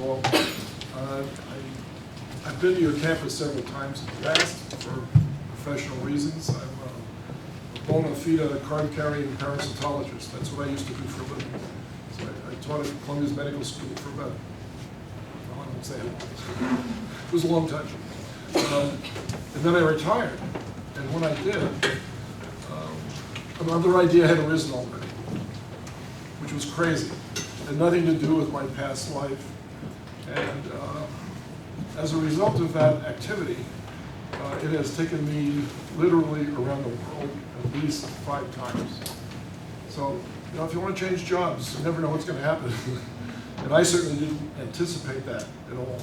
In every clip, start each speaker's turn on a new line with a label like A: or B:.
A: of all, I've been to your campus several times in the past for professional reasons. I'm a bona fide card-carrying parasitologist. That's what I used to do for a living. So I taught at Columbia's Medical School for about, well, I won't say how long. It was a long time. And then I retired. And when I did, another idea had arisen already, which was crazy. It had nothing to do with my past life. And as a result of that activity, it has taken me literally around the world at least 5 times. So, you know, if you want to change jobs, you never know what's going to happen. And I certainly didn't anticipate that at all.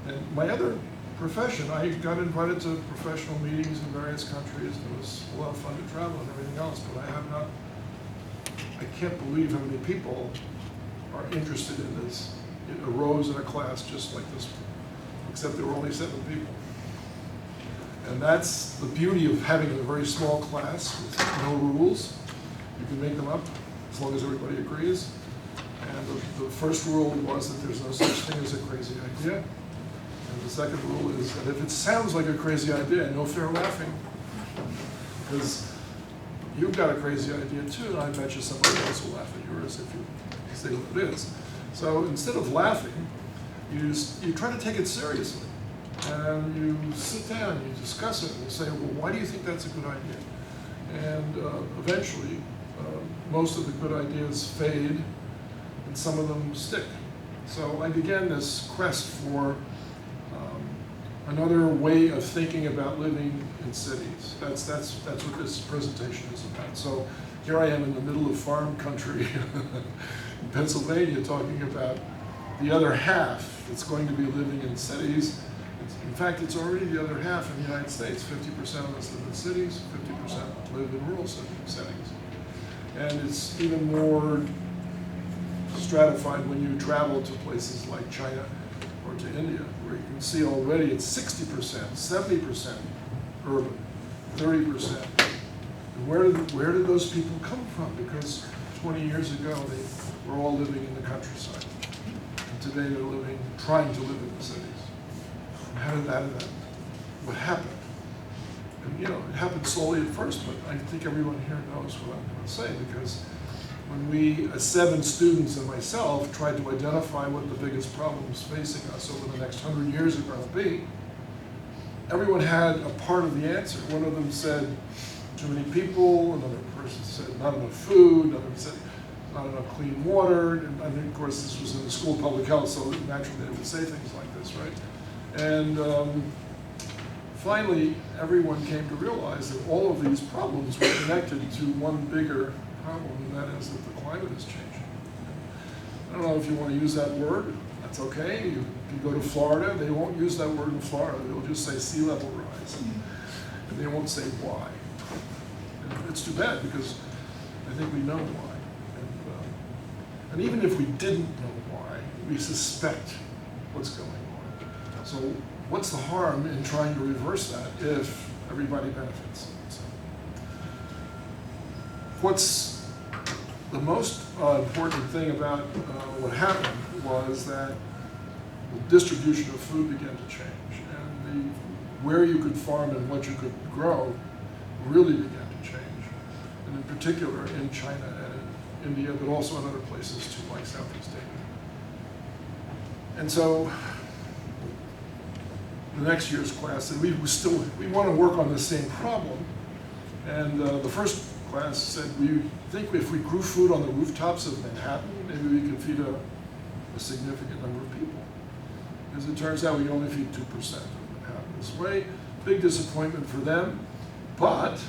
A: And my other profession, I got invited to professional meetings in various countries. It was a lot of fun to travel and everything else, but I can't believe how many people are interested in this. It arose in a class just like this one, except there were only 7 people. And that's the beauty of having a very small class with no rules. You can make them up as long as everybody agrees. And the first rule was that there's no such thing as a crazy idea. And the second rule is that if it sounds like a crazy idea, no fair laughing. Because you've got a crazy idea too, and I bet you somebody else will laugh at yours if you say what it is. So instead of laughing, you try to take it seriously. And you sit down, you discuss it, and you say, well, why do you think that's a good idea? And eventually, most of the good ideas fade, and some of them stick. So I began this quest for another way of thinking about living in cities. That's what this presentation is about. So here I am in the middle of farm country in Pennsylvania talking about the other half that's going to be living in cities. In fact, it's already the other half in the United States. 50% of us live in cities, 50% live in rural settings. And it's even more stratified when you travel to places like China or to India, where you can see already it's 60%, 70% urban, 30%. And where did those people come from? Because 20 years ago, they were all living in the countryside. And today they're trying to live in the cities. How did that, what happened? And you know, it happened slowly at first, but I think everyone here knows what I'm going to say, because when we, as 7 students and myself, tried to identify what the biggest problems facing us over the next 100 years are going to be, everyone had a part of the answer. One of them said, too many people. Another person said, not enough food. Another said, not enough clean water. And I mean, of course, this was in the School of Public Health, so naturally they would say things like this, right? And finally, everyone came to realize that all of these problems were connected to one bigger problem, and that is that the climate is changing. I don't know if you want to use that word. That's okay. You go to Florida, they won't use that word in Florida. They'll just say sea level rise, and they won't say why. And it's too bad, because I think we know why. And even if we didn't know why, we suspect what's going on. So what's the harm in trying to reverse that if everybody benefits? So, what's the most important thing about what happened was that the distribution of food began to change, and where you could farm and what you could grow really began to change, and in particular in China and in India, but also in other places too, like Southeast Asia. And so the next year's class said we want to work on the same problem, and the first class said we think if we grew food on the rooftops of Manhattan, maybe we could feed a significant number of people. As it turns out, we only feed 2% of Manhattan this way. Big disappointment for them, but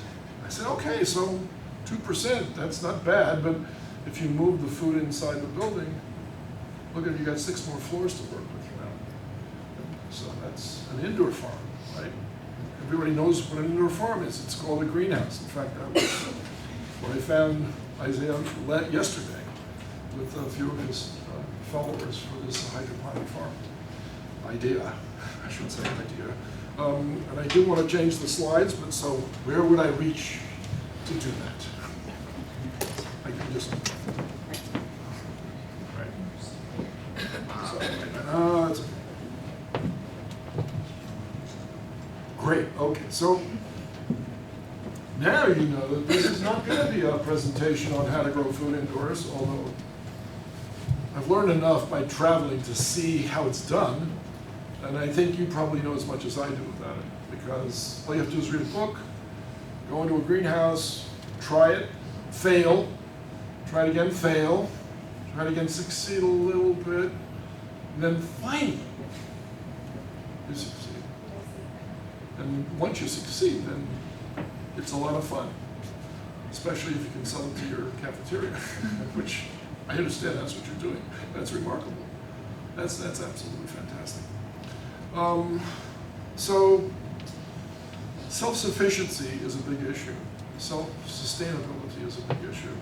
A: I said, okay, so 2%, that's not bad, but if you move the food inside the building, look at, you got 6 more floors to work with now. So that's an indoor farm, right? Everybody knows what an indoor farm is. It's called a greenhouse. In fact, that was what I found Isaiah yesterday with a few of his followers for this hydroponic farm idea. I should say idea. And I do want to change the slides, but so where would I reach to do that? I can just. Right. So, Great, okay, so now you know that this is not going to be a presentation on how to grow food indoors, although I've learned enough by traveling to see how it's done, and I think you probably know as much as I do about it, because all you have to do is read a book, go into a greenhouse, try it, fail, try it again, fail, try it again, succeed a little bit, and then finally you succeed. And once you succeed, then it's a lot of fun, especially if you can sell it to your cafeteria, which I understand that's what you're doing. That's remarkable. That's absolutely fantastic. So self-sufficiency is a big issue. Self-sustainability is a big issue.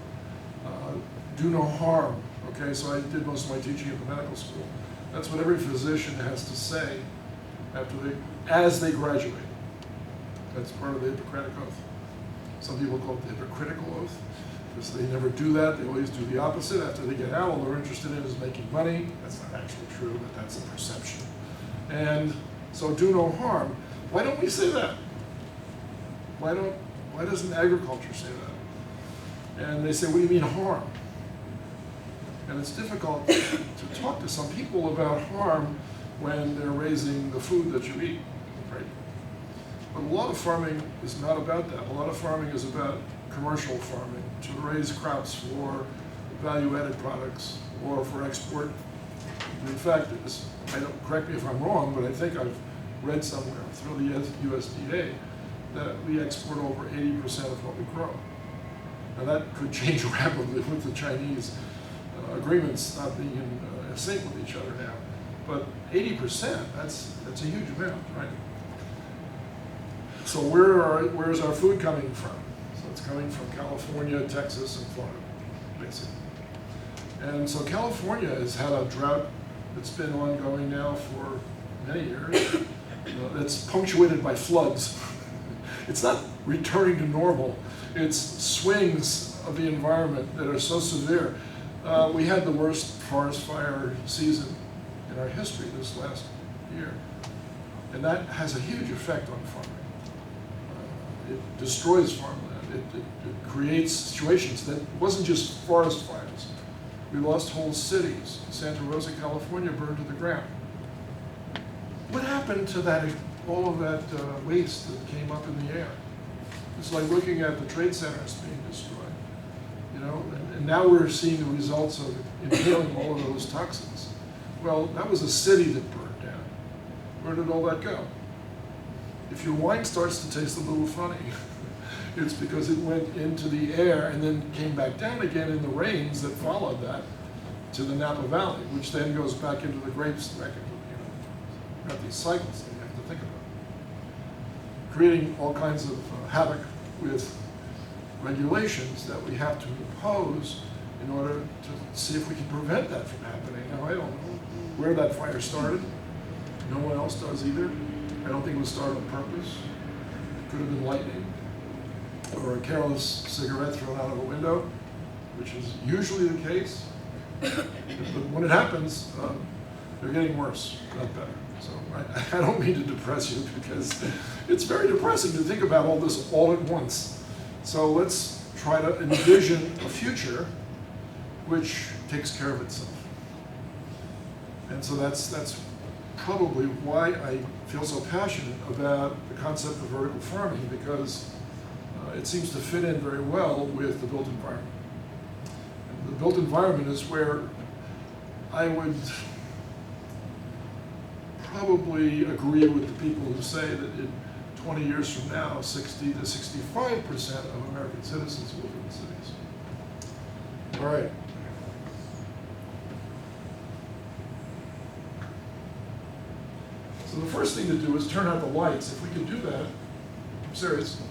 A: Do no harm. Okay, so I did most of my teaching at the medical school. That's what every physician has to say as they graduate. That's part of the Hippocratic Oath. Some people call it the hypocritical oath, because they never do that. They always do the opposite. After they get out, all they're interested in is making money. That's not actually true, but that's a perception. And so do no harm. Why don't we say that? Why doesn't agriculture say that? And they say, what do you mean harm? And it's difficult to talk to some people about harm when they're raising the food that you eat, right? But a lot of farming is not about that. A lot of farming is about commercial farming, to raise crops for value-added products or for export. In fact, correct me if I'm wrong, but I think I've read somewhere through the USDA that we export over 80% of what we grow. Now that could change rapidly with the Chinese agreements not being in sync with each other now. But 80%, that's a huge amount, right? So where's our food coming from? So it's coming from California, Texas, and Florida, basically. And so California has had a drought that's been ongoing now for many years. It's punctuated by floods. It's not returning to normal. It's swings of the environment that are so severe. We had the worst forest fire season in our history this last year. And that has a huge effect on farming. It destroys farmland. It creates situations that wasn't just forest fires. We lost whole cities. Santa Rosa, California burned to the ground. What happened to all of that waste that came up in the air? It's like looking at the trade centers being destroyed. You know, and now we're seeing the results of inhaling all of those toxins. Well, that was a city that burned down. Where did all that go? If your wine starts to taste a little funny, it's because it went into the air and then came back down again in the rains that followed that to the Napa Valley, which then goes back into the grapes. You have these cycles that you have to think about. Creating all kinds of havoc with regulations that we have to impose in order to see if we can prevent that from happening. Now, I don't know where that fire started. No one else does either. I don't think it was started on purpose. It could have been lightning or a careless cigarette thrown out of a window, which is usually the case. But when it happens, they're getting worse, not better. So I don't mean to depress you, because it's very depressing to think about all this all at once. So let's try to envision a future which takes care of itself. And so that's probably why I feel so passionate about the concept of vertical farming, because it seems to fit in very well with the built environment. And the built environment is where I would probably agree with the people who say that in 20 years from now, 60 to 65% of American citizens will live in cities. All right. So the first thing to do is turn out the lights. If we could do that, I'm serious,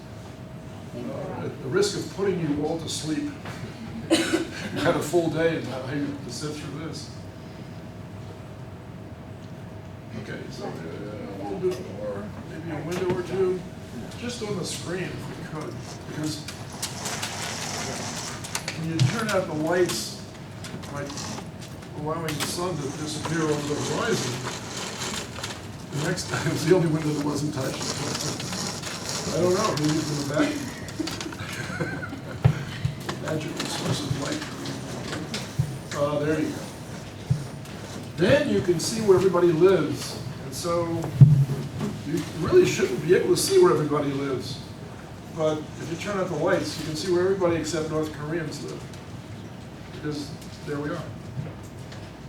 A: at the risk of putting you all to sleep, you had a full day and now you have to sit through this. Okay, so a little bit more, maybe a window or two, just on the screen if we could, because when you turn out the lights by allowing the sun to disappear over the horizon, The next, it was the only window that wasn't touched. I don't know, maybe from the back? Magical source of light. There you go. Then you can see where everybody lives. And so you really shouldn't be able to see where everybody lives. But if you turn out the lights, you can see where everybody except North Koreans live. Because there we are.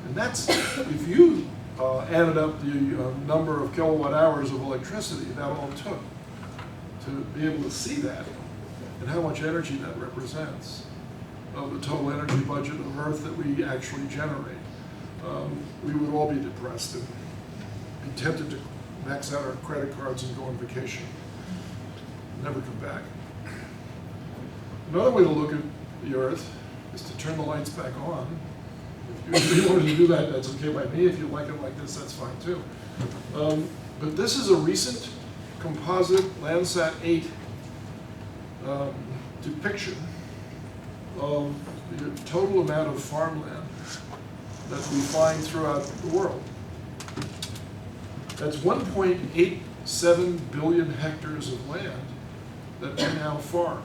A: And that's, if you added up the number of kilowatt hours of electricity that all took to be able to see that, and how much energy that represents of the total energy budget of Earth that we actually generate, we would all be depressed and be tempted to max out our credit cards and go on vacation. Never come back. Another way to look at the Earth is to turn the lights back on. If you wanted to do that, that's okay by me. If you like it like this, that's fine too. But this is a recent composite Landsat 8 depiction of the total amount of farmland that we find throughout the world. That's 1.87 billion hectares of land that we now farm.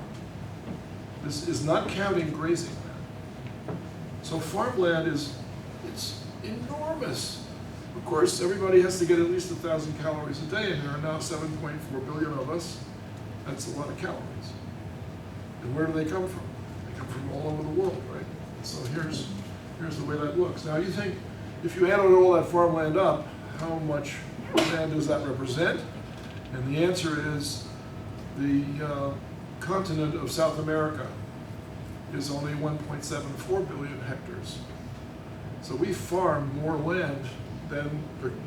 A: This is not counting grazing land. So farmland it's enormous. Of course, everybody has to get at least 1,000 calories a day, and there are now 7.4 billion of us. That's a lot of calories. And where do they come from? They come from all over the world, right? So here's the way that looks. Now you think, if you added all that farmland up, how much land does that represent? And the answer is the continent of South America is only 1.74 billion hectares. So we farm more land than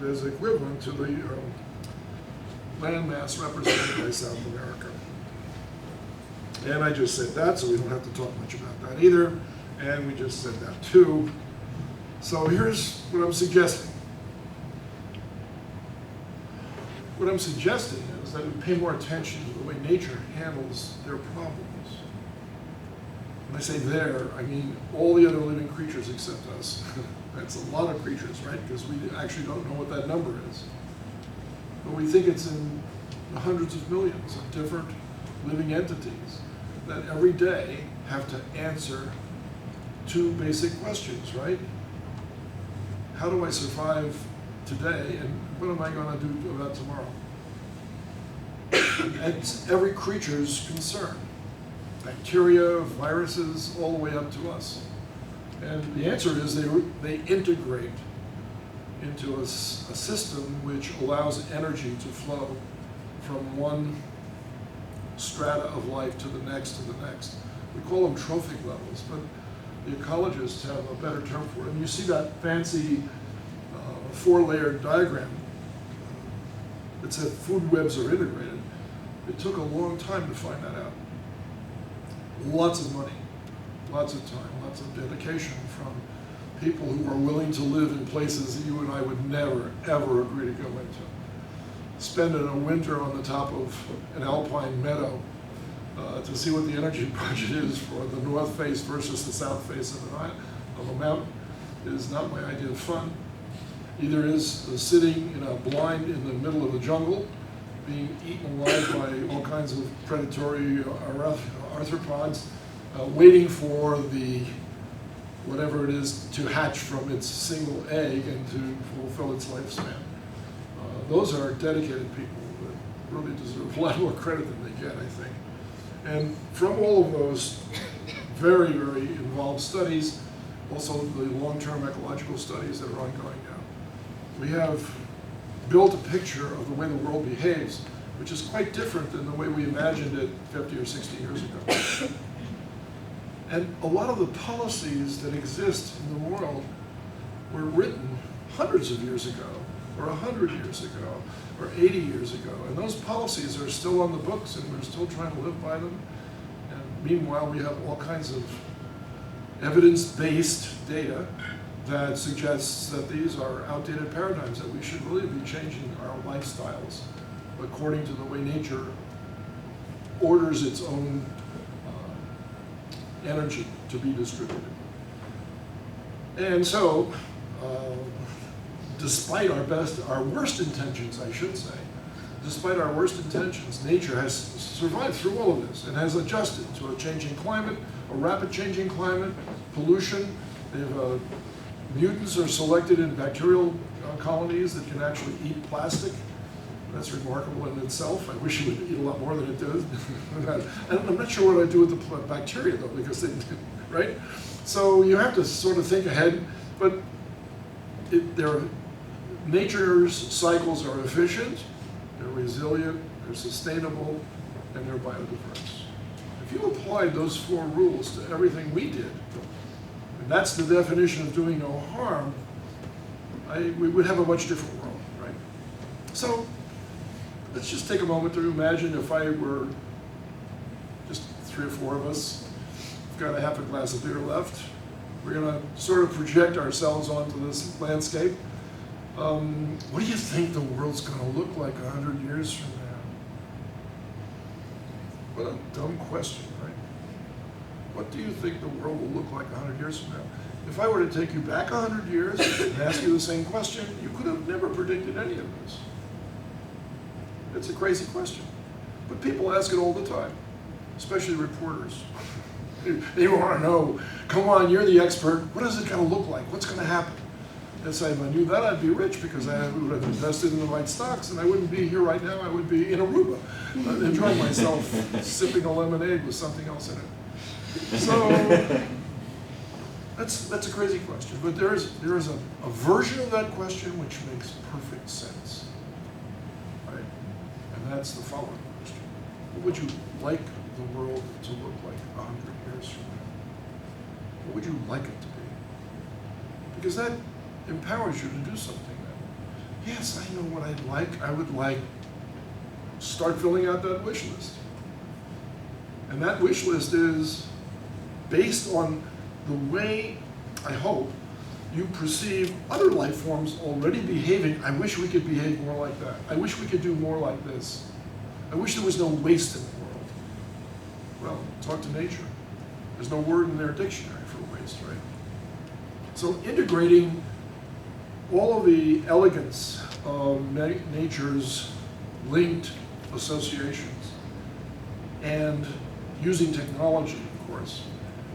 A: is equivalent to the land mass represented by South America. And I just said that, so we don't have to talk much about that either. And we just said that too. So here's what I'm suggesting. What I'm suggesting is that we pay more attention to the way nature handles their problems. When I say there, I mean all the other living creatures except us. That's a lot of creatures, right? Because we actually don't know what that number is. But we think it's in the hundreds of millions of different living entities that every day have to answer two basic questions, right? How do I survive today, and what am I going to do about tomorrow? It's every creature's concern. Bacteria, viruses, all the way up to us. And the answer is they integrate into a system which allows energy to flow from one strata of life to the next. We call them trophic levels, but the ecologists have a better term for it. And you see that fancy four-layered diagram that said food webs are integrated. It took a long time to find that out. Lots of money, lots of time, lots of dedication from people who are willing to live in places that you and I would never, ever agree to go into. Spending a winter on the top of an alpine meadow to see what the energy budget is for the north face versus the south face of a mountain is not my idea of fun. Either is sitting in a blind in the middle of the jungle, being eaten alive by all kinds of predatory arthropods, waiting for the whatever it is to hatch from its single egg and to fulfill its lifespan. Those are dedicated people that really deserve a lot more credit than they get, I think. And from all of those very, very involved studies, also the long-term ecological studies that are ongoing now, we have built a picture of the way the world behaves, which is quite different than the way we imagined it 50 or 60 years ago. And a lot of the policies that exist in the world were written hundreds of years ago, or 100 years ago, or 80 years ago. And those policies are still on the books, and we're still trying to live by them. And meanwhile, we have all kinds of evidence-based data that suggests that these are outdated paradigms, that we should really be changing our lifestyles according to the way nature orders its own energy to be distributed. And so, despite our worst intentions, I should say, despite our worst intentions, nature has survived through all of this and has adjusted to a changing climate, a rapid changing climate, pollution. Mutants are selected in bacterial colonies that can actually eat plastic. That's remarkable in itself. I wish it would eat a lot more than it does. I'm not sure what I'd do with the bacteria though, because they, right? So you have to sort of think ahead, but nature's cycles are efficient, they're resilient, they're sustainable, and they're biodiverse. If you applied those 4 rules to everything we did, and that's the definition of doing no harm, we would have a much different world, right? So let's just take a moment to imagine if I were just 3 or 4 of us, we've got a half a glass of beer left. We're going to sort of project ourselves onto this landscape. What do you think the world's going to look like 100 years from now? What a dumb question, right? What do you think the world will look like 100 years from now? If I were to take you back 100 years and ask you the same question, you could have never predicted any of this. It's a crazy question. But people ask it all the time, especially reporters. They want to know, come on, you're the expert. What is it going to look like? What's going to happen? And say, if I knew that, I'd be rich because I would have invested in the right stocks and I wouldn't be here right now. I would be in Aruba, enjoying myself, sipping a lemonade with something else in it. So that's a crazy question. But there is a version of that question which makes perfect sense. Right? And that's the following question. What would you like the world to look like 100 years from now? What would you like it to be? Because that empowers you to do something then. Yes, I know what I'd like. I would like start filling out that wish list. And that wish list is based on the way, I hope, you perceive other life forms already behaving. I wish we could behave more like that. I wish we could do more like this. I wish there was no waste in the world. Well, talk to nature. There's no word in their dictionary for waste, right? So integrating all of the elegance of nature's linked associations and using technology, of course,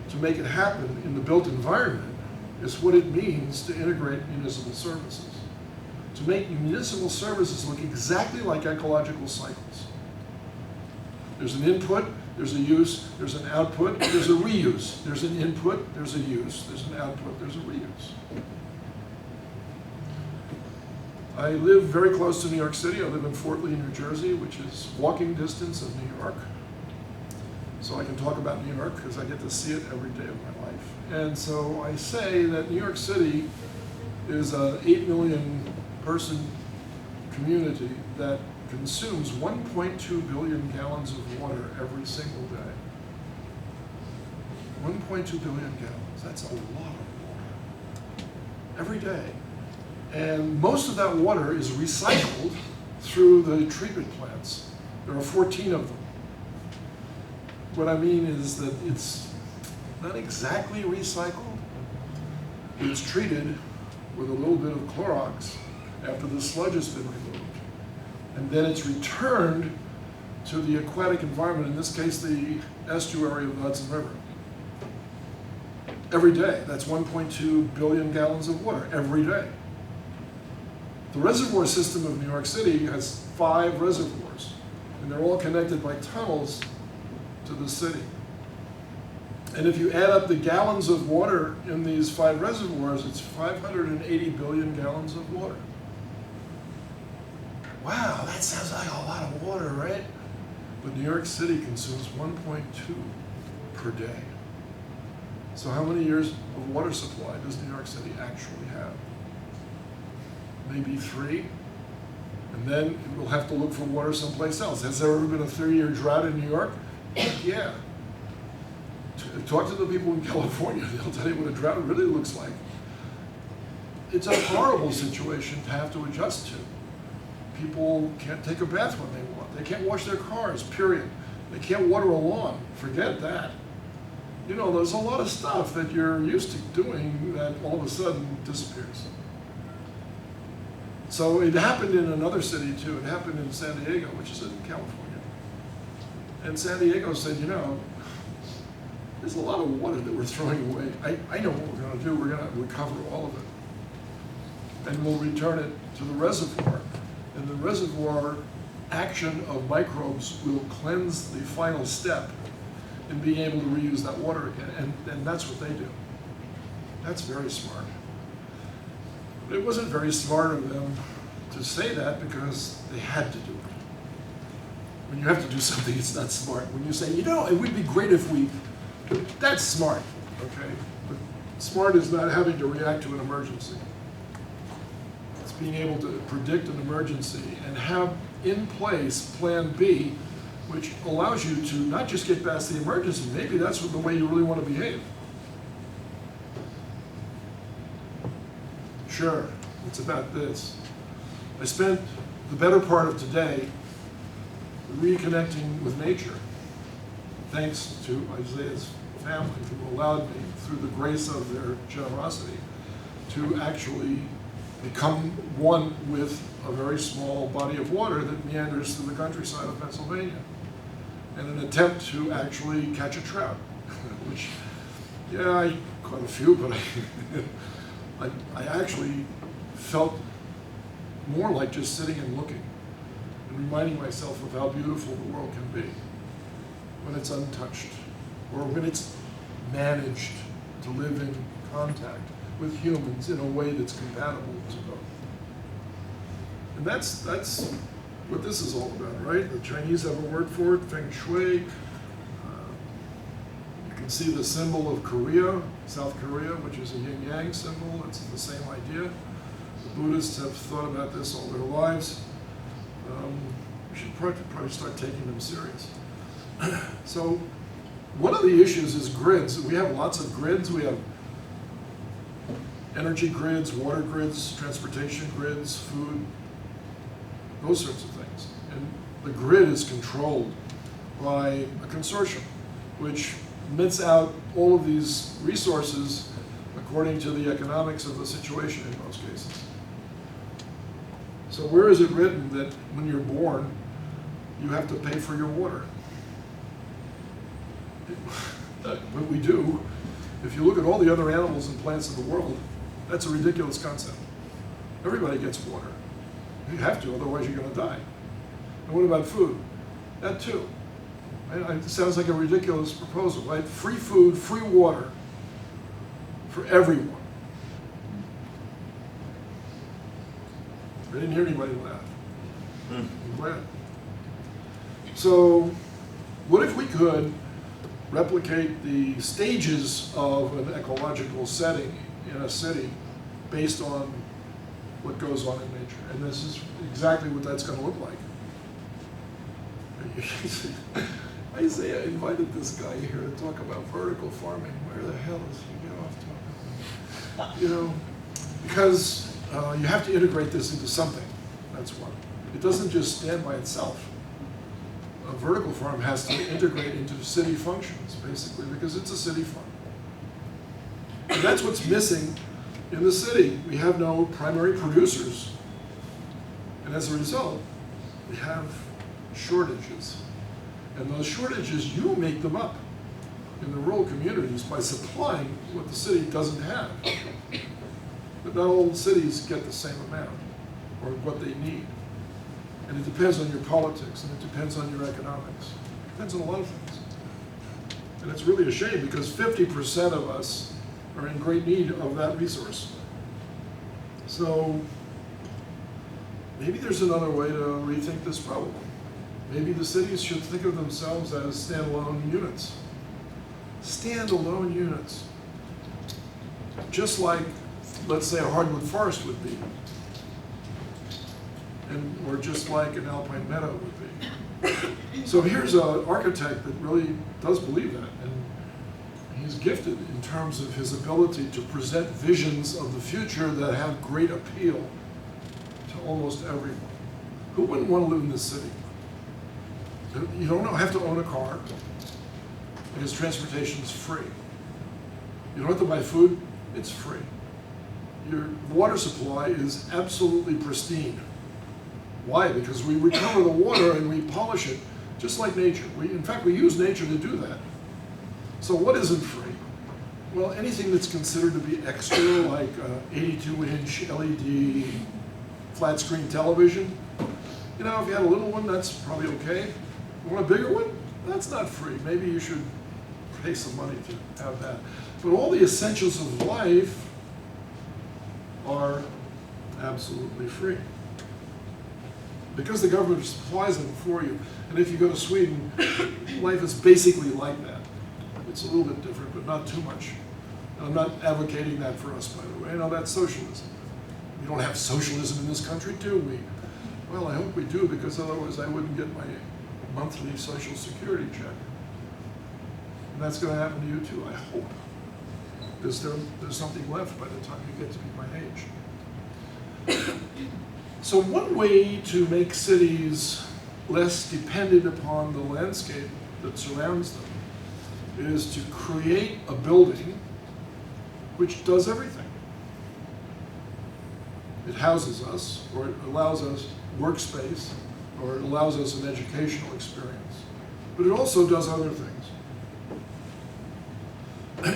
A: to make it happen in the built environment is what it means to integrate municipal services. To make municipal services look exactly like ecological cycles. There's an input, there's a use, there's an output, there's a reuse. There's an input, there's a use, there's an output, there's a reuse. I live very close to New York City. I live in Fort Lee, New Jersey, which is walking distance of New York. So I can talk about New York because I get to see it every day of my life. And so I say that New York City is an 8 million person community that consumes 1.2 billion gallons of water every single day. 1.2 billion gallons, that's a lot of water. Every day. And most of that water is recycled through the treatment plants. There are 14 of them. What I mean is that it's not exactly recycled. It's treated with a little bit of Clorox after the sludge has been removed. And then it's returned to the aquatic environment, in this case, the estuary of the Hudson River. Every day, that's 1.2 billion gallons of water, every day. The reservoir system of New York City has 5 reservoirs, and they're all connected by tunnels to the city. And if you add up the gallons of water in these 5 reservoirs, it's 580 billion gallons of water. Wow, that sounds like a lot of water, right? But New York City consumes 1.2 per day. So how many years of water supply does New York City actually have? Maybe 3, and then we'll have to look for water someplace else. Has there ever been a 3-year drought in New York? Yeah. Talk to the people in California, they'll tell you what a drought really looks like. It's a horrible situation to have to adjust to. People can't take a bath when they want. They can't wash their cars, period. They can't water a lawn, forget that. You know, there's a lot of stuff that you're used to doing that all of a sudden disappears. So it happened in another city too. It happened in San Diego, which is in California. And San Diego said, you know, there's a lot of water that we're throwing away. I know what we're going to do. We're going to recover all of it. And we'll return it to the reservoir. And the reservoir action of microbes will cleanse the final step in being able to reuse that water again. And that's what they do. That's very smart. But it wasn't very smart of them to say that because they had to do it. When you have to do something, it's not smart. When you say, you know, it would be great if we, that's smart, okay? But smart is not having to react to an emergency. It's being able to predict an emergency and have in place Plan B, which allows you to not just get past the emergency, maybe that's the way you really want to behave. Sure, it's about this. I spent the better part of today reconnecting with nature, thanks to Isaiah's family, who allowed me, through the grace of their generosity, to actually become one with a very small body of water that meanders through the countryside of Pennsylvania, in an attempt to actually catch a trout, which, yeah, I caught a few, but I actually felt more like just sitting and looking and reminding myself of how beautiful the world can be when it's untouched, or when it's managed to live in contact with humans in a way that's compatible to both. And that's what this is all about, right? The Chinese have a word for it, feng shui. You can see the symbol of Korea, South Korea, which is a yin-yang symbol. It's the same idea. The Buddhists have thought about this all their lives. We should probably start taking them serious. So one of the issues is grids. We have lots of grids. We have energy grids, water grids, transportation grids, food, those sorts of things. And the grid is controlled by a consortium, which mints out all of these resources according to the economics of the situation in most cases. So where is it written that when you're born, you have to pay for your water? But we do. If you look at all the other animals and plants in the world, that's a ridiculous concept. Everybody gets water. You have to, otherwise you're going to die. And what about food? That too. It sounds like a ridiculous proposal, right? Free food, free water for everyone. I didn't hear anybody laugh. I'm glad. So what if we could replicate the stages of an ecological setting in a city based on what goes on in nature? And this is exactly what that's going to look like. Isaiah invited this guy here to talk about vertical farming. Where the hell is he get off talking? You know, because you have to integrate this into something. That's one. It doesn't just stand by itself. A vertical farm has to integrate into city functions, basically, because it's a city farm. And that's what's missing in the city. We have no primary producers. And as a result, we have shortages. And those shortages, you make them up in the rural communities by supplying what the city doesn't have. But not all cities get the same amount, or what they need. And it depends on your politics, and it depends on your economics. It depends on a lot of things. And it's really a shame, because 50% of us are in great need of that resource. So maybe there's another way to rethink this problem. Maybe the cities should think of themselves as standalone units. Standalone units. Just like, let's say, a hardwood forest would be. Or just like an alpine meadow would be. So here's an architect that really does believe that. And he's gifted in terms of his ability to present visions of the future that have great appeal to almost everyone. Who wouldn't want to live in this city? You don't have to own a car, because transportation is free. You don't have to buy food, it's free. your water supply is absolutely pristine. Why? Because we recover the water and we polish it, just like nature. In fact, we use nature to do that. So what isn't free? Well, anything that's considered to be extra, like 82-inch LED flat screen television. You know, if you had a little one, that's probably okay. You want a bigger one? That's not free. Maybe you should pay some money to have that. But all the essentials of life are absolutely free, because the government supplies them for you. And if you go to Sweden, life is basically like that. It's a little bit different, but not too much. And I'm not advocating that for us, by the way. No, that's socialism. We don't have socialism in this country, do we? Well, I hope we do, because otherwise I wouldn't get my monthly Social Security check. And that's going to happen to you too, I hope. Because there's something left by the time you get to be my age. So one way to make cities less dependent upon the landscape that surrounds them is to create a building which does everything. It houses us, or it allows us workspace, or it allows us an educational experience. But it also does other things.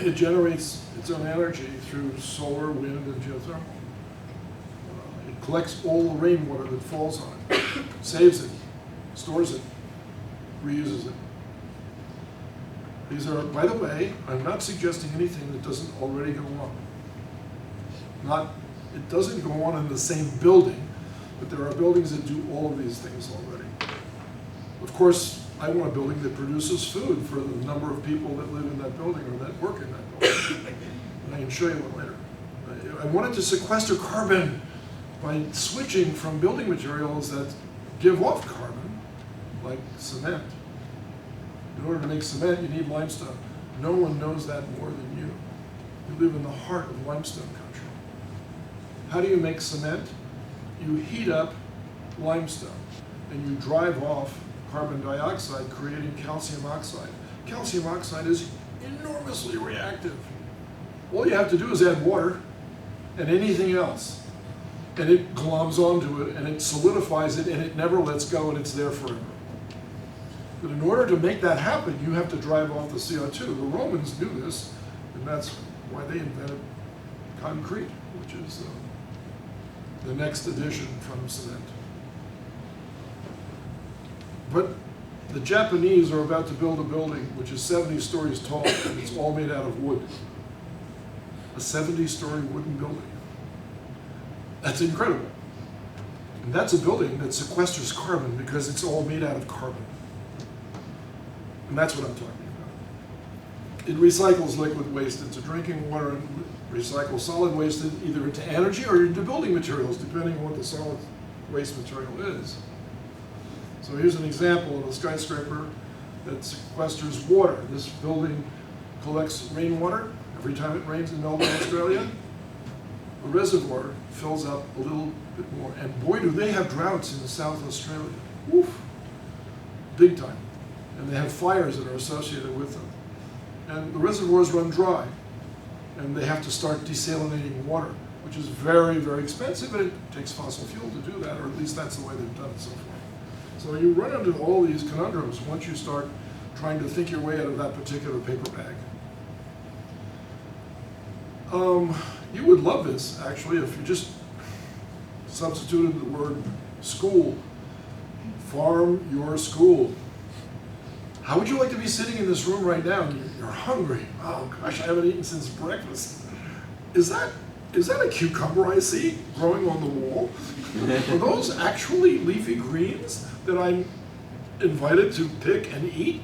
A: It generates its own energy through solar, wind, and geothermal. It collects all the rainwater that falls on it, saves it, stores it, reuses it. These are, by the way, I'm not suggesting anything that doesn't already go on. It doesn't go on in the same building, but there are buildings that do all of these things already. Of course, I want a building that produces food for the number of people that live in that building or that work in that building. And I can show you one later. I wanted to sequester carbon by switching from building materials that give off carbon, like cement. In order to make cement, you need limestone. No one knows that more than you. You live in the heart of limestone country. How do you make cement? You heat up limestone and you drive off carbon dioxide, creating calcium oxide. Calcium oxide is enormously reactive. All you have to do is add water and anything else, and it gloms onto it and it solidifies it and it never lets go and it's there forever. But in order to make that happen, you have to drive off the CO2. The Romans knew this, and that's why they invented concrete, which is the next addition from cement. But the Japanese are about to build a building which is 70 stories tall, and it's all made out of wood. A 70-story wooden building. That's incredible. And that's a building that sequesters carbon because it's all made out of carbon. And that's what I'm talking about. It recycles liquid waste into drinking water and recycles solid waste either into energy or into building materials, depending on what the solid waste material is. So here's an example of a skyscraper that sequesters water. This building collects rainwater every time it rains in Melbourne, Australia. The reservoir fills up a little bit more. And boy, do they have droughts in South Australia. Woof. Big time. And they have fires that are associated with them. And the reservoirs run dry. And they have to start desalinating water, which is very, very expensive, and it takes fossil fuel to do that, or at least that's the way they've done it so far. So you run into all these conundrums once you start trying to think your way out of that particular paper bag. You would love this, actually, if you just substituted the word school. Farm your school. How would you like to be sitting in this room right now and you're hungry? Oh gosh, I haven't eaten since breakfast. Is that a cucumber I see growing on the wall? Are those actually leafy greens that I'm invited to pick and eat?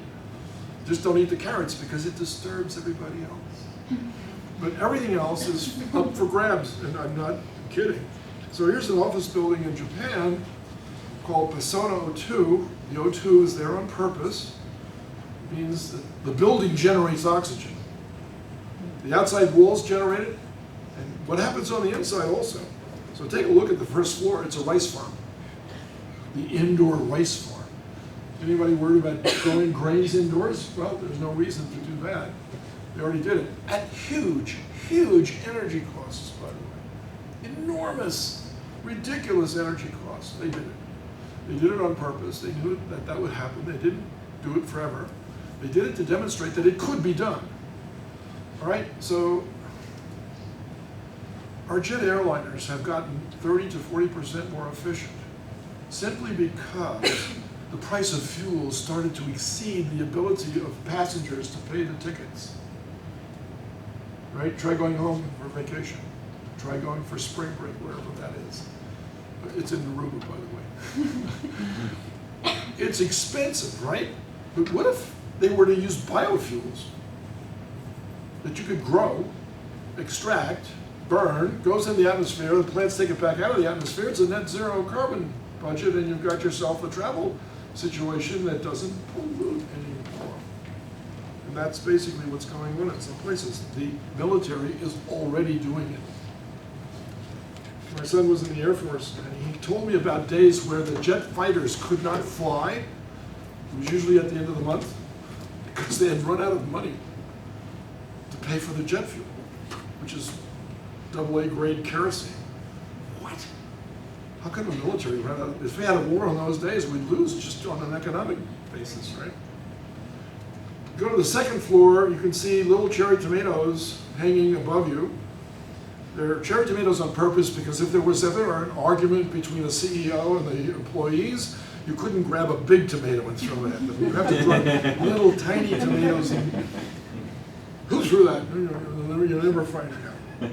A: Just don't eat the carrots because it disturbs everybody else. But everything else is up for grabs, and I'm not kidding. So here's an office building in Japan called Persona O2. The O2 is there on purpose. It means that the building generates oxygen. The outside walls generate it, and what happens on the inside also. So take a look at the first floor. It's a rice farm. The indoor rice farm. Anybody worried about growing grains indoors? Well, there's no reason to do that. They already did it at huge, huge energy costs, by the way. enormous, ridiculous energy costs. They did it. They did it on purpose. They knew that that would happen. They didn't do it forever. They did it to demonstrate that it could be done. All right, so our jet airliners have gotten 30 to 40% more efficient simply because the price of fuel started to exceed the ability of passengers to pay the tickets. Right? Try going home for vacation. Try going for spring break, wherever that is. It's in Aruba, by the way. It's expensive, right? But what if they were to use biofuels that you could grow, extract, burn, goes in the atmosphere, the plants take it back out of the atmosphere, it's a net zero carbon budget, and you've got yourself a travel situation that doesn't pollute anymore. And that's basically what's going on in some places. The military is already doing it. My son was in the Air Force, and he told me about days where the jet fighters could not fly. It was usually at the end of the month, because they had run out of money to pay for the jet fuel, which is AA grade kerosene. What? How come the military run out of, if we had a war in those days, we'd lose just on an economic basis, right? Go to the second floor, you can see little cherry tomatoes hanging above you. They're cherry tomatoes on purpose because if there was ever an argument between the CEO and the employees, you couldn't grab a big tomato and throw it at them. You have to grab little tiny tomatoes. And who threw that? You'll never find out.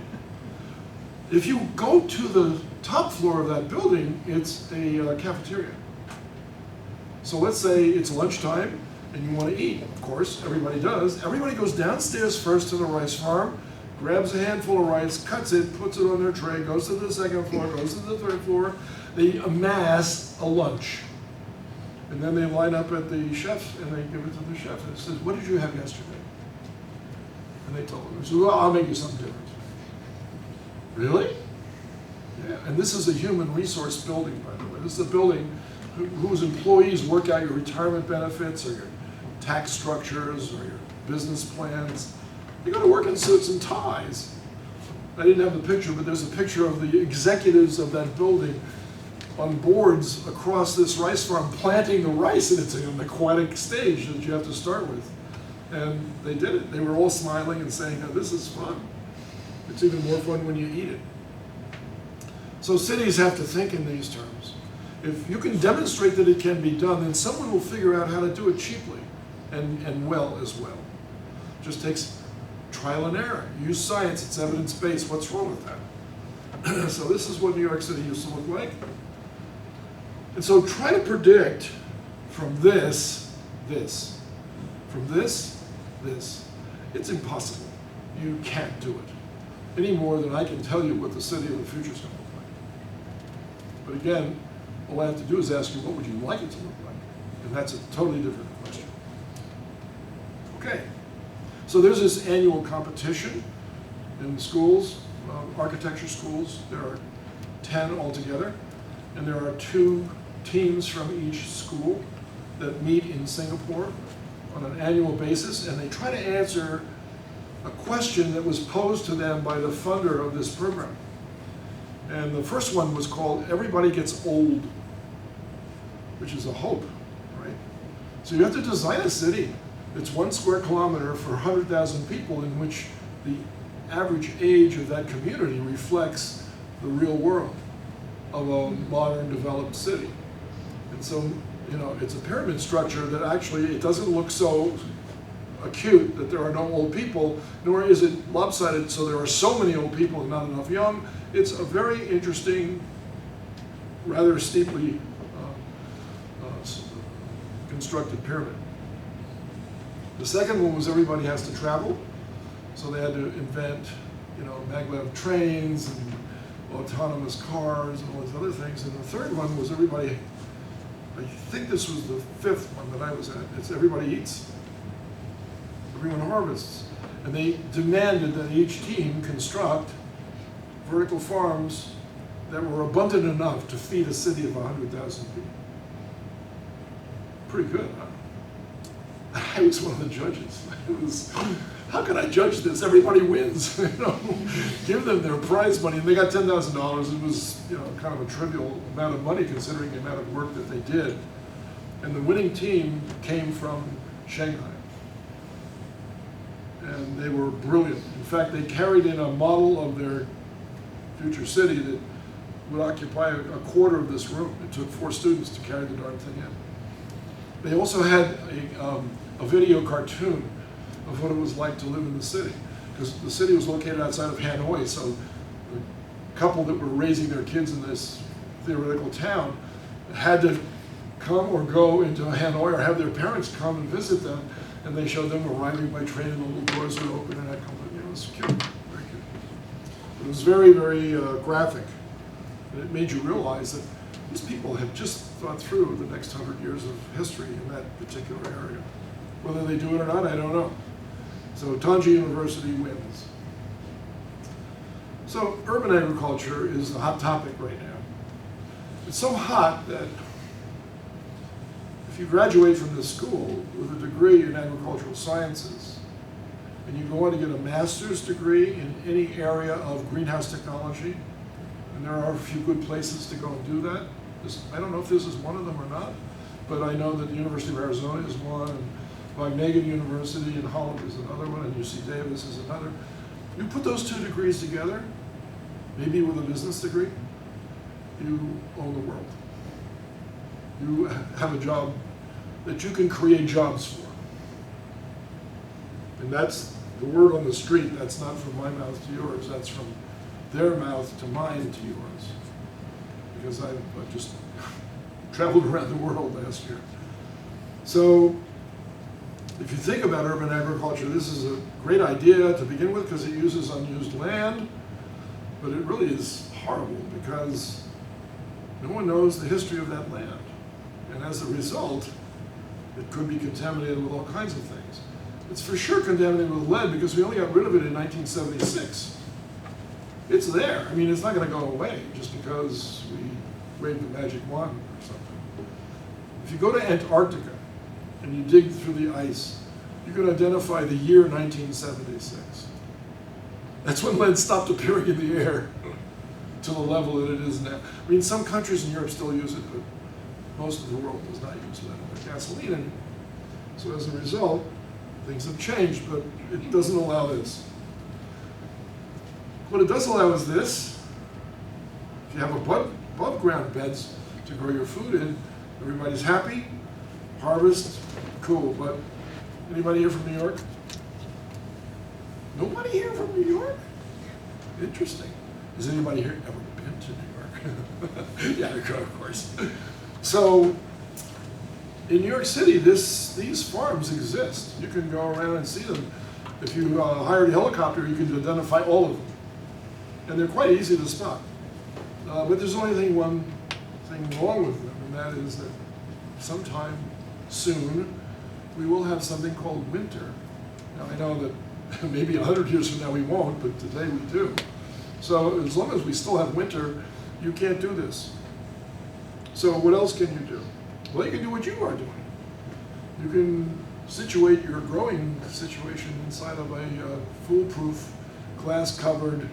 A: If you go to the top floor of that building, it's a cafeteria. So let's say it's lunchtime and you want to eat. Of course, everybody does. Everybody goes downstairs first to the rice farm, grabs a handful of rice, cuts it, puts it on their tray, goes to the second floor, goes to the third floor. They amass a lunch. And then they line up at the chef and they give it to the chef. And it says, what did you have yesterday? And they told him, well, I'll make you something different. Really? Yeah, and this is a human resource building, by the way. This is a building whose employees work out your retirement benefits or your tax structures or your business plans. They go to work in suits and ties. I didn't have the picture, but there's a picture of the executives of that building on boards across this rice farm planting the rice, and it's an aquatic stage that you have to start with. And they did it. They were all smiling and saying, oh, this is fun. It's even more fun when you eat it. So cities have to think in these terms. If you can demonstrate that it can be done, then someone will figure out how to do it cheaply and well as well. Just takes trial and error. Use science, it's evidence-based. What's wrong with that? So this is what New York City used to look like. And so try to predict from this, from this. It's impossible. You can't do it any more than I can tell you what the city of the future is going to look like. But again, all I have to do is ask you, what would you like it to look like? And that's a totally different question. Okay, so there's this annual competition in schools, architecture schools. There are 10 altogether, and there are 2 teams from each school that meet in Singapore on an annual basis, and they try to answer a question that was posed to them by the funder of this program. And the first one was called Everybody Gets Old, which is a hope, right? So you have to design a city that's 1 square kilometer for 100,000 people, in which the average age of that community reflects the real world of a modern developed city. And so, you know, it's a pyramid structure that actually, it doesn't look so acute that there are no old people, nor is it lopsided so there are so many old people and not enough young. It's a very interesting, rather steeply constructed pyramid. The second one was everybody has to travel, so they had to invent, you know, maglev trains and autonomous cars and all these other things. And the third one was everybody, I think this was the 5th one that I was at, it's everybody eats. Everyone harvests. And they demanded that each team construct vertical farms that were abundant enough to feed a city of 100,000 people. Pretty good, huh? I was one of the judges. how can I judge this? Everybody wins. You know, give them their prize money, and they got $10,000. It was, you know, kind of a trivial amount of money considering the amount of work that they did. And the winning team came from Shanghai, and they were brilliant. In fact, they carried in a model of their future city that would occupy a quarter of this room. It took 4 students to carry the darn thing in. They also had a video cartoon of what it was like to live in the city, because the city was located outside of Hanoi, so the couple that were raising their kids in this theoretical town had to come or go into Hanoi or have their parents come and visit them, and they showed them arriving by train and the little doors would open and that company. You know, it was cute, very cute. But it was very, very graphic, and it made you realize that these people had just thought through the next 100 years of history in that particular area. Whether they do it or not, I don't know. So Tongji University wins. So urban agriculture is the hot topic right now. It's so hot that if you graduate from this school with a degree in agricultural sciences, and you go on to get a master's degree in any area of greenhouse technology, and there are a few good places to go and do that. I don't know if this is one of them or not, but I know that the University of Arizona is one, and Wageningen University in Holland is another one, and UC Davis is another. You put those 2 degrees together, maybe with a business degree, you own the world. You have a job that you can create jobs for. And that's the word on the street. That's not from my mouth to yours. That's from their mouth to mine to yours. Because I've just traveled around the world last year. So if you think about urban agriculture, this is a great idea to begin with because it uses unused land, but it really is horrible because no one knows the history of that land. And as a result, it could be contaminated with all kinds of things. It's for sure contaminated with lead because we only got rid of it in 1976. It's there. I mean, it's not going to go away just because we waved the magic wand or something. If you go to Antarctica and you dig through the ice, you can identify the year 1976. That's when lead stopped appearing in the air to the level that it is now. I mean, some countries in Europe still use it, but most of the world does not use lead in their gasoline anymore. So as a result, things have changed, but it doesn't allow this. What it does allow is this. If you have above ground beds to grow your food in, everybody's happy, harvest, cool. But anybody here from New York? Nobody here from New York? Interesting. Has anybody here ever been to New York? Yeah, of course. So in New York City, these farms exist. You can go around and see them. If you hired a helicopter, you can identify all of them. And they're quite easy to spot. But there's only one thing wrong with them, and that is that sometime soon we will have something called winter. Now I know that maybe 100 years from now we won't, but today we do. So as long as we still have winter, you can't do this. So what else can you do? Well, you can do what you are doing. You can situate your growing situation inside of a foolproof, glass-covered,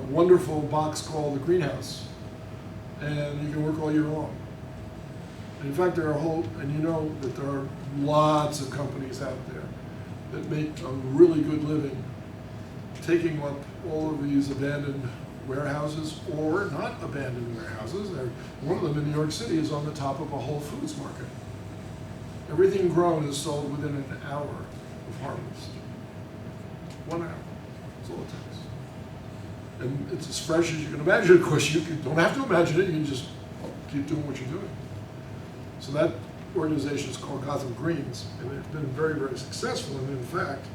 A: wonderful box called the greenhouse. And you can work all year long. In fact, there are and you know that there are lots of companies out there that make a really good living taking up all of these abandoned warehouses or not abandoned warehouses. One of them in New York City is on the top of a Whole Foods market. Everything grown is sold within an hour of harvest. 1 hour. That's all it takes. And it's as fresh as you can imagine. Of course, you don't have to imagine it. You can just keep doing what you're doing. So that organization is called Gotham Greens, and they've been very, very successful. And in fact,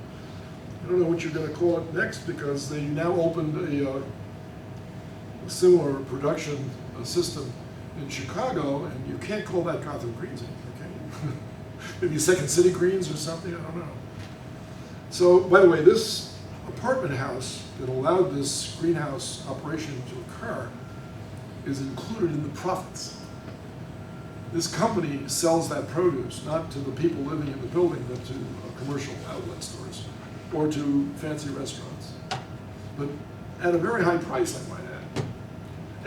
A: I don't know what you're going to call it next because they now opened a similar production system in Chicago, and you can't call that Gotham Greens anymore, can you? Maybe Second City Greens or something, I don't know. So, by the way, this apartment house that allowed this greenhouse operation to occur is included in the profits. This company sells that produce not to the people living in the building, but to commercial outlet stores. or to fancy restaurants. But at a very high price, I might add.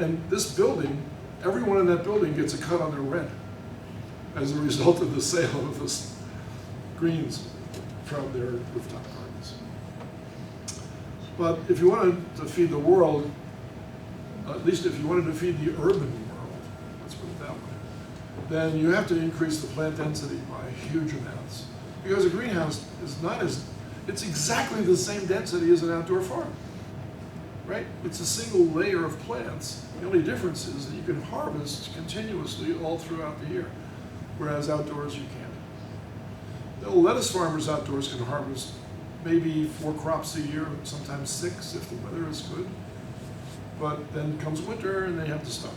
A: And this building, everyone in that building gets a cut on their rent as a result of the sale of the greens from their rooftop gardens. But if you wanted to feed the world, at least if you wanted to feed the urban world, let's put it that way, then you have to increase the plant density by huge amounts. Because a greenhouse is not as, it's exactly the same density as an outdoor farm, right? It's a single layer of plants. The only difference is that you can harvest continuously all throughout the year, whereas outdoors you can't. The lettuce farmers outdoors can harvest maybe 4 crops a year, sometimes 6 if the weather is good. But then comes winter and they have to stop.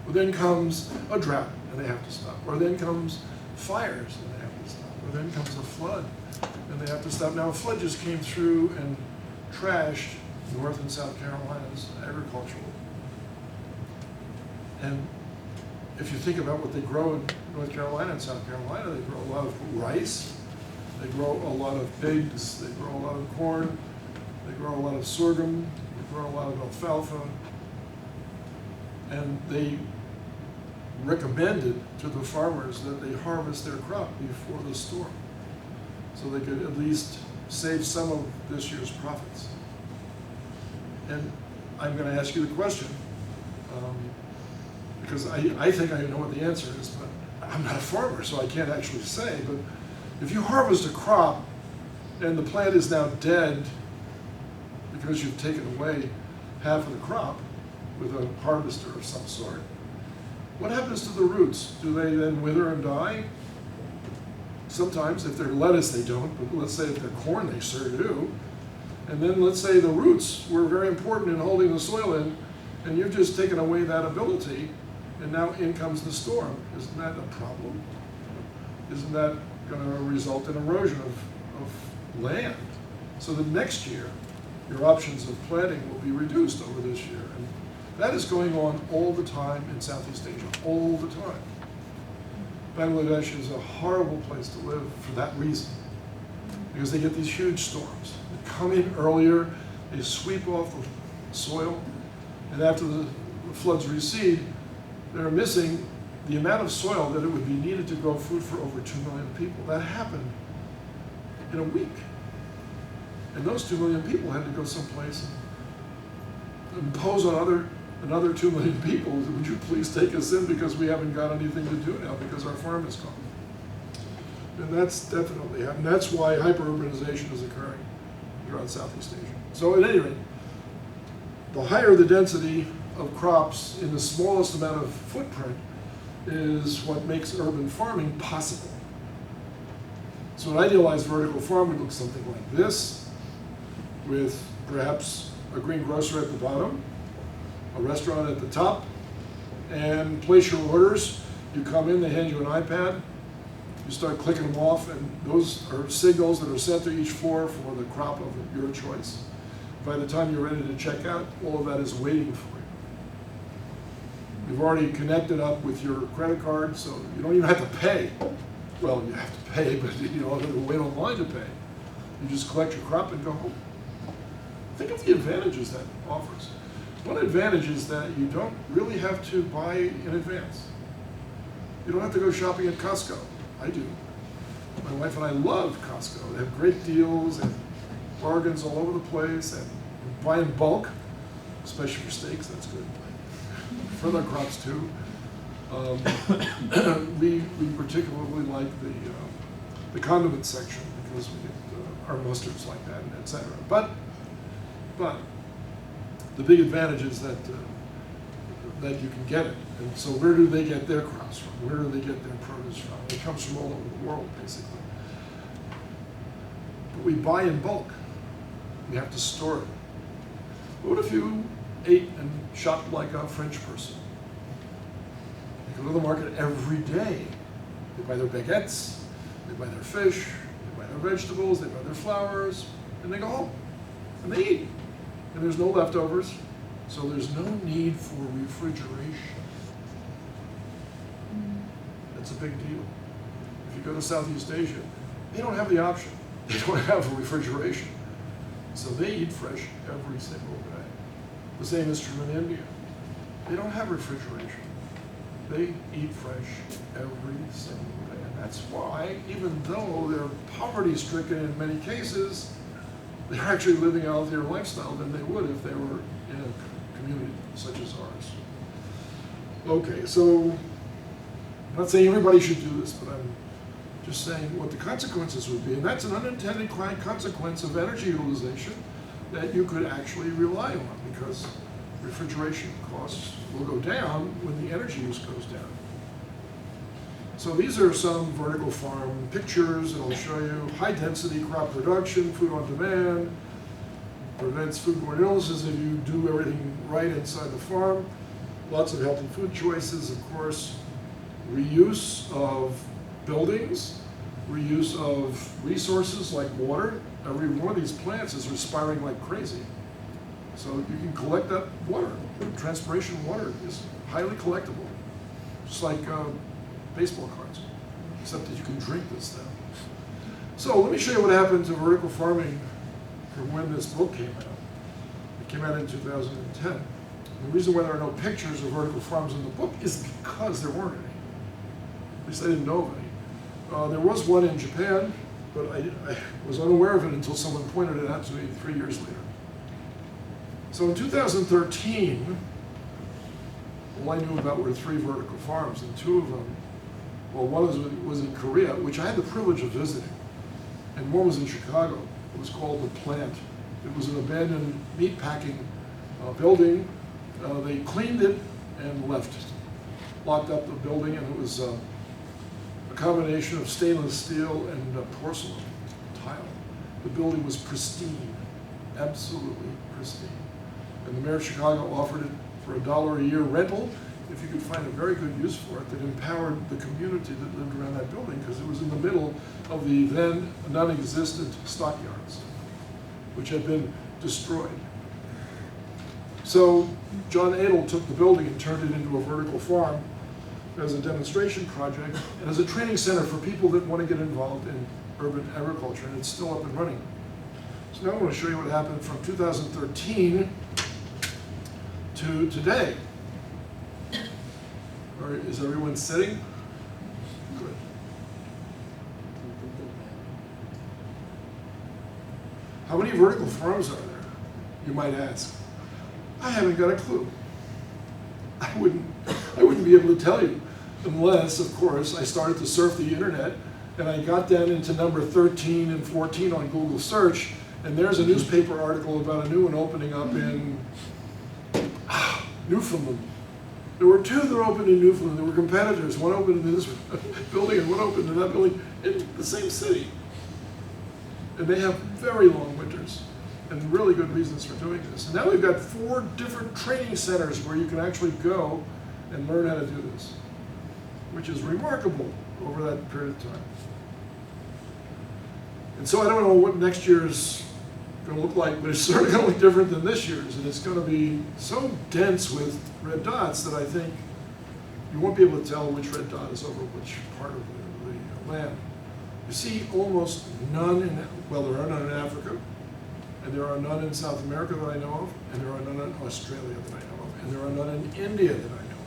A: Or then comes a drought and they have to stop. Or then comes fires and they have to stop. Or then comes a flood and they have to stop. Now a flood just came through and trashed North and South Carolina's agricultural. And if you think about what they grow in North Carolina and South Carolina, they grow a lot of rice, they grow a lot of pigs, they grow a lot of corn, they grow a lot of sorghum, they grow a lot of alfalfa, and they recommended to the farmers that they harvest their crop before the storm, so they could at least save some of this year's profits. And I'm going to ask you the question, because I think I know what the answer is, but I'm not a farmer, so I can't actually say. But if you harvest a crop and the plant is now dead because you've taken away half of the crop with a harvester of some sort, what happens to the roots? Do they then wither and die? Sometimes, if they're lettuce, they don't, but let's say if they're corn, they sure do. And then let's say the roots were very important in holding the soil in, and you've just taken away that ability, and now in comes the storm. Isn't that a problem? Isn't that going to result in erosion of land? So that next year, your options of planting will be reduced over this year. And that is going on all the time in Southeast Asia, all the time. Bangladesh is a horrible place to live for that reason, because they get these huge storms. They come in earlier, they sweep off the soil, and after the floods recede, they're missing the amount of soil that it would be needed to grow food for over 2 million people. That happened in a week. And those 2 million people had to go someplace and impose on another 2 million people, would you please take us in because we haven't got anything to do now because our farm is gone. And that's definitely happening. That's why hyper-urbanization is occurring throughout Southeast Asia. So at any rate, the higher the density of crops in the smallest amount of footprint is what makes urban farming possible. So an idealized vertical farm would look something like this, with perhaps a greengrocer at the bottom, a restaurant at the top, and place your orders. You come in, they hand you an iPad, you start clicking them off, and those are signals that are sent to each floor for the crop of your choice. By the time you're ready to check out, all of that is waiting for you. You've already connected up with your credit card, so you don't even have to pay. Well, you have to pay, but you don't have to wait online to pay. You just collect your crop and go home. Think of the advantages that offers. One advantage is that you don't really have to buy in advance. You don't have to go shopping at Costco. I do. My wife and I love Costco. They have great deals and bargains all over the place, and buy in bulk, especially for steaks, that's good. For other crops too. We particularly like the condiment section because we get our mustards like that, and etc. But the big advantage is that you can get it. And so where do they get their crops from? Where do they get their produce from? It comes from all over the world, basically. But we buy in bulk. We have to store it. But what if you ate and shopped like a French person? They go to the market every day. They buy their baguettes, they buy their fish, they buy their vegetables, they buy their flowers, and they go home. And they eat. And there's no leftovers, so there's no need for refrigeration. That's a big deal. If you go to Southeast Asia, they don't have the option. They don't have refrigeration. So they eat fresh every single day. The same is true in India. They don't have refrigeration. They eat fresh every single day. And that's why, even though they're poverty-stricken in many cases, they're actually living a healthier lifestyle than they would if they were in a community such as ours. Okay, so I'm not saying everybody should do this, but I'm just saying what the consequences would be. And that's an unintended consequence of energy utilization that you could actually rely on, because refrigeration costs will go down when the energy use goes down. So these are some vertical farm pictures, and I'll show you high density crop production, food on demand, prevents foodborne illnesses if you do everything right inside the farm. Lots of healthy food choices, of course, reuse of buildings, reuse of resources like water. Every one of these plants is respiring like crazy. So you can collect that water. Transpiration water is highly collectible, just like baseball cards, except that you can drink this stuff. So let me show you what happened to vertical farming from when this book came out. It came out in 2010. The reason why there are no pictures of vertical farms in the book is because there weren't any. At least I didn't know of any. There was one in Japan, but I was unaware of it until someone pointed it out to me 3 years later. So in 2013, all I knew about were 3 vertical farms, and 2 of them, well, one was in Korea, which I had the privilege of visiting, and one was in Chicago. It was called The Plant. It was an abandoned meatpacking building. They cleaned it and left it, locked up the building, and it was a combination of stainless steel and porcelain tile. The building was pristine, absolutely pristine. And the mayor of Chicago offered it for $1 a year rental if you could find a very good use for it that empowered the community that lived around that building, because it was in the middle of the then non-existent stockyards, which had been destroyed. So John Adel took the building and turned it into a vertical farm as a demonstration project and as a training center for people that want to get involved in urban agriculture, and it's still up and running. So now I want to show you what happened from 2013 to today. Is everyone sitting? Good. How many vertical farms are there, you might ask? I haven't got a clue. I wouldn't be able to tell you, unless, of course, I started to surf the internet and I got down into number 13 and 14 on Google search, and there's a newspaper article about a new one opening up in Newfoundland. There were 2 that opened in Newfoundland. There were competitors. One opened in this building and one opened in that building in the same city. And they have very long winters and really good reasons for doing this. And now we've got 4 different training centers where you can actually go and learn how to do this, which is remarkable over that period of time. And so I don't know what next year's going to look like, but it's certainly going to look different than this year's, and it's going to be so dense with red dots that I think you won't be able to tell which red dot is over which part of the land. You see almost none in, well, there are none in Africa, and there are none in South America that I know of, and there are none in Australia that I know of, and there are none in India that I know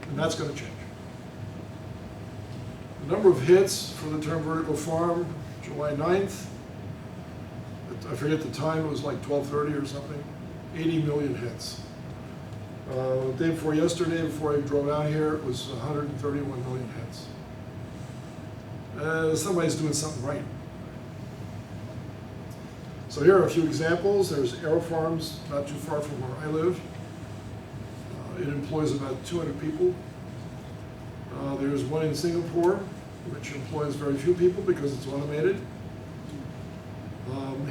A: of. And that's going to change. The number of hits for the term vertical farm, July 9th, I forget the time, it was like 12:30 or something, 80 million hits. The day before yesterday, before I drove out here, it was 131 million hits. Somebody's doing something right. So here are a few examples. There's Aero Farms, not too far from where I live. It employs about 200 people. There's one in Singapore, which employs very few people because it's automated.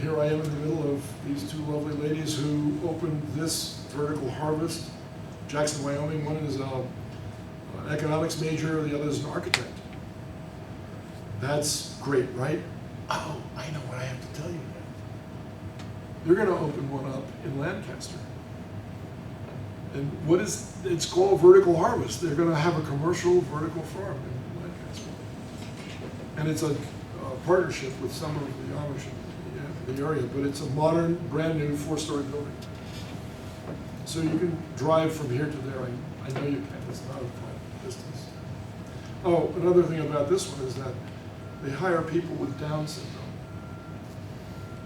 A: Here I am in the middle of these 2 lovely ladies who opened this vertical harvest. Jackson, Wyoming. One is an economics major, the other is an architect. That's great, right? Oh, I know what I have to tell you now. They're going to open one up in Lancaster. And it's called vertical harvest. They're going to have a commercial vertical farm in Lancaster. And it's a partnership with some of the Amish in the area, but it's a modern, brand new 4-story building. So you can drive from here to there. I know you can. It's not a flight distance. Oh, another thing about this one is that they hire people with Down syndrome.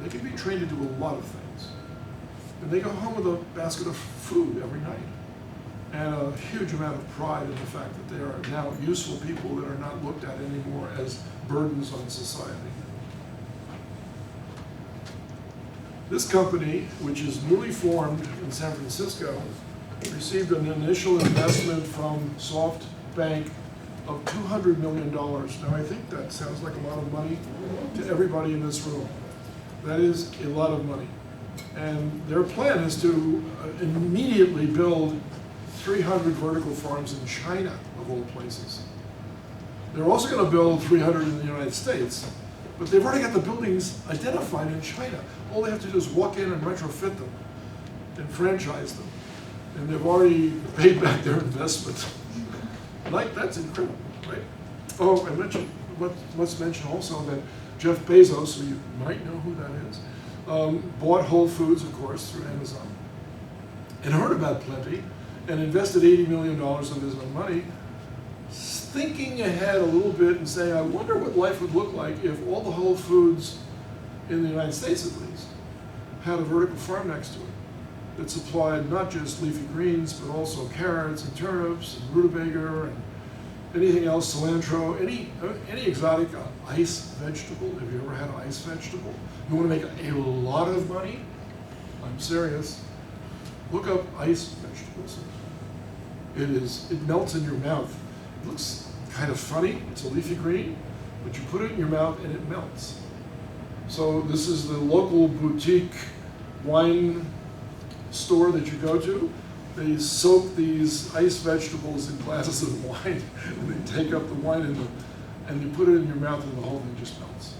A: They can be trained to do a lot of things. And they go home with a basket of food every night. And a huge amount of pride in the fact that they are now useful people that are not looked at anymore as burdens on society. This company, which is newly formed in San Francisco, received an initial investment from SoftBank of $200 million. Now, I think that sounds like a lot of money to everybody in this room. That is a lot of money. And their plan is to immediately build 300 vertical farms in China, of all places. They're also going to build 300 in the United States, but they've already got the buildings identified in China. All they have to do is walk in and retrofit them and franchise them. And they've already paid back their investment. Like, that's incredible, right? Oh, I mentioned, let's mention also that Jeff Bezos, who you might know who that is, bought Whole Foods, of course, through Amazon, and heard about Plenty, and invested $80 million of his own money, thinking ahead a little bit and saying, I wonder what life would look like if all the Whole Foods in the United States, at least, had a vertical farm next to it that supplied not just leafy greens, but also carrots and turnips and rutabaga and anything else, cilantro, any exotic ice vegetable. Have you ever had an ice vegetable? You want to make a lot of money? I'm serious. Look up ice vegetables. It melts in your mouth. It looks kind of funny. It's a leafy green, but you put it in your mouth and it melts. So this is the local boutique wine store that you go to. They soak these ice vegetables in glasses of wine, and they take up the wine and you put it in your mouth, and the whole thing just melts.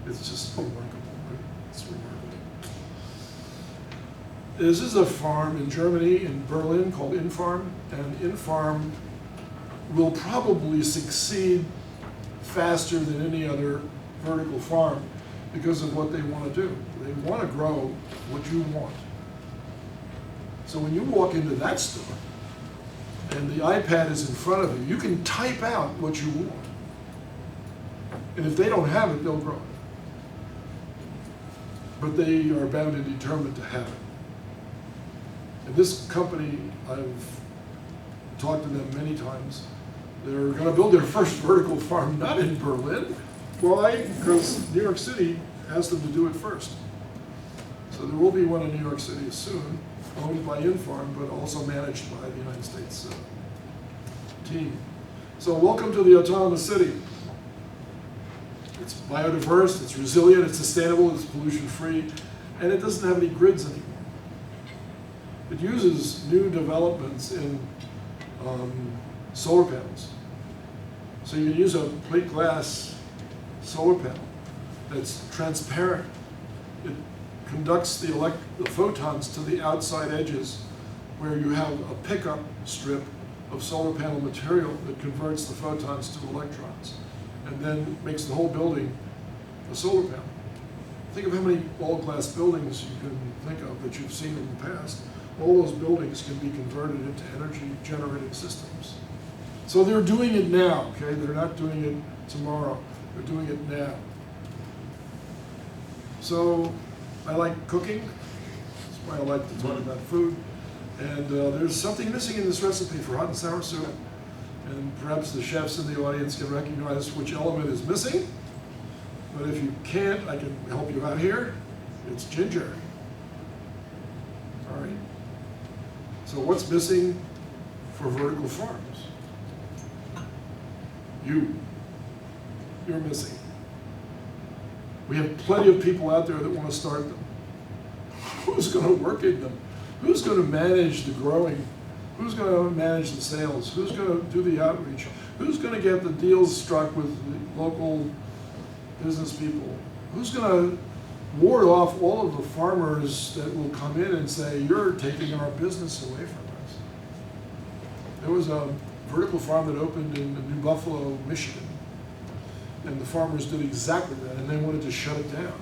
A: It's just remarkable. It's remarkable. This is a farm in Germany, in Berlin, called Infarm, and Infarm will probably succeed faster than any other vertical farm because of what they want to do. They want to grow what you want. So when you walk into that store and the iPad is in front of you, you can type out what you want. And if they don't have it, they'll grow it. But they are bound and determined to have it. And this company, I've talked to them many times, they're going to build their first vertical farm, not in Berlin. Why? Because New York City asked them to do it first. So there will be one in New York City soon, owned by Infarm, but also managed by the United States team. So welcome to the autonomous city. It's biodiverse, it's resilient, it's sustainable, it's pollution-free, and it doesn't have any grids anymore. It uses new developments in solar panels. So you can use a plate glass solar panel that's transparent. It conducts the photons to the outside edges where you have a pickup strip of solar panel material that converts the photons to electrons and then makes the whole building a solar panel. Think of how many all-glass buildings you can think of that you've seen in the past. All those buildings can be converted into energy-generating systems. So they're doing it now, okay? They're not doing it tomorrow. They're doing it now. So I like cooking. That's why I like to talk about food. And there's something missing in this recipe for hot and sour soup. And perhaps the chefs in the audience can recognize which element is missing. But if you can't, I can help you out here. It's ginger. All right. So what's missing for vertical farms? You're missing. We have plenty of people out there that want to start them. Who's going to work in them? Who's going to manage the growing? Who's going to manage the sales? Who's going to do the outreach? Who's going to get the deals struck with the local business people? Who's going to ward off all of the farmers that will come in and say, you're taking our business away from us? There was a vertical farm that opened in New Buffalo, Michigan. And the farmers did exactly that, and they wanted to shut it down.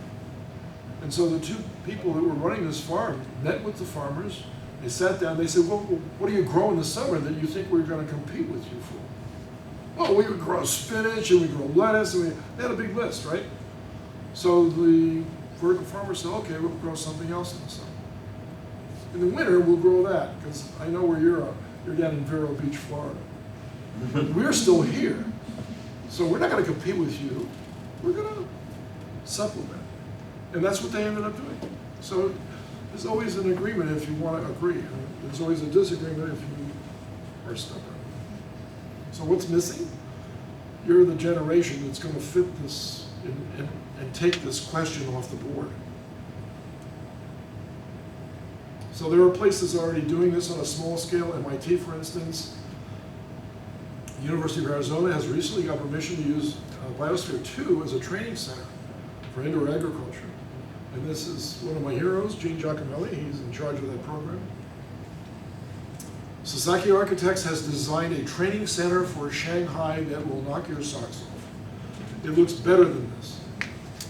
A: And so the two people that were running this farm met with the farmers. They sat down, they said, well, what do you grow in the summer that you think we're going to compete with you for? Oh, we would grow spinach, and we grow lettuce, and they had a big list, right? So the vertical farmer said, okay, we'll grow something else in the summer. In the winter, we'll grow that, because I know where you're down in Vero Beach, Florida. But we're still here. So we're not going to compete with you. We're going to supplement. And that's what they ended up doing. So there's always an agreement if you want to agree. And there's always a disagreement if you are stubborn. So what's missing? You're the generation that's going to fit this and take this question off the board. So there are places already doing this on a small scale. MIT, for instance. The University of Arizona has recently got permission to use Biosphere 2 as a training center for indoor agriculture. And this is one of my heroes, Gene Giacomelli. He's in charge of that program. Sasaki Architects has designed a training center for Shanghai that will knock your socks off. It looks better than this.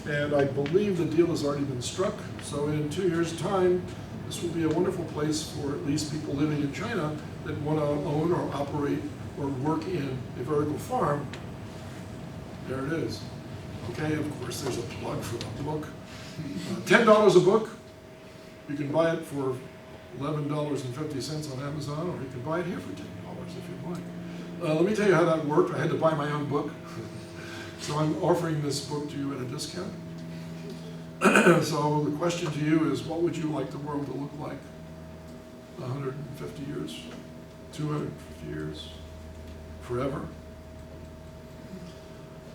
A: And I believe the deal has already been struck. So in 2 years' time, this will be a wonderful place for at least people living in China that want to own or operate or work in a vertical farm. There it is. Okay, of course, there's a plug for the book. $10 a book. You can buy it for $11.50 on Amazon, or you can buy it here for $10 if you'd like. Let me tell you how that worked. I had to buy my own book. So I'm offering this book to you at a discount. So the question to you is, what would you like the world to look like 150 years, 250 years, forever?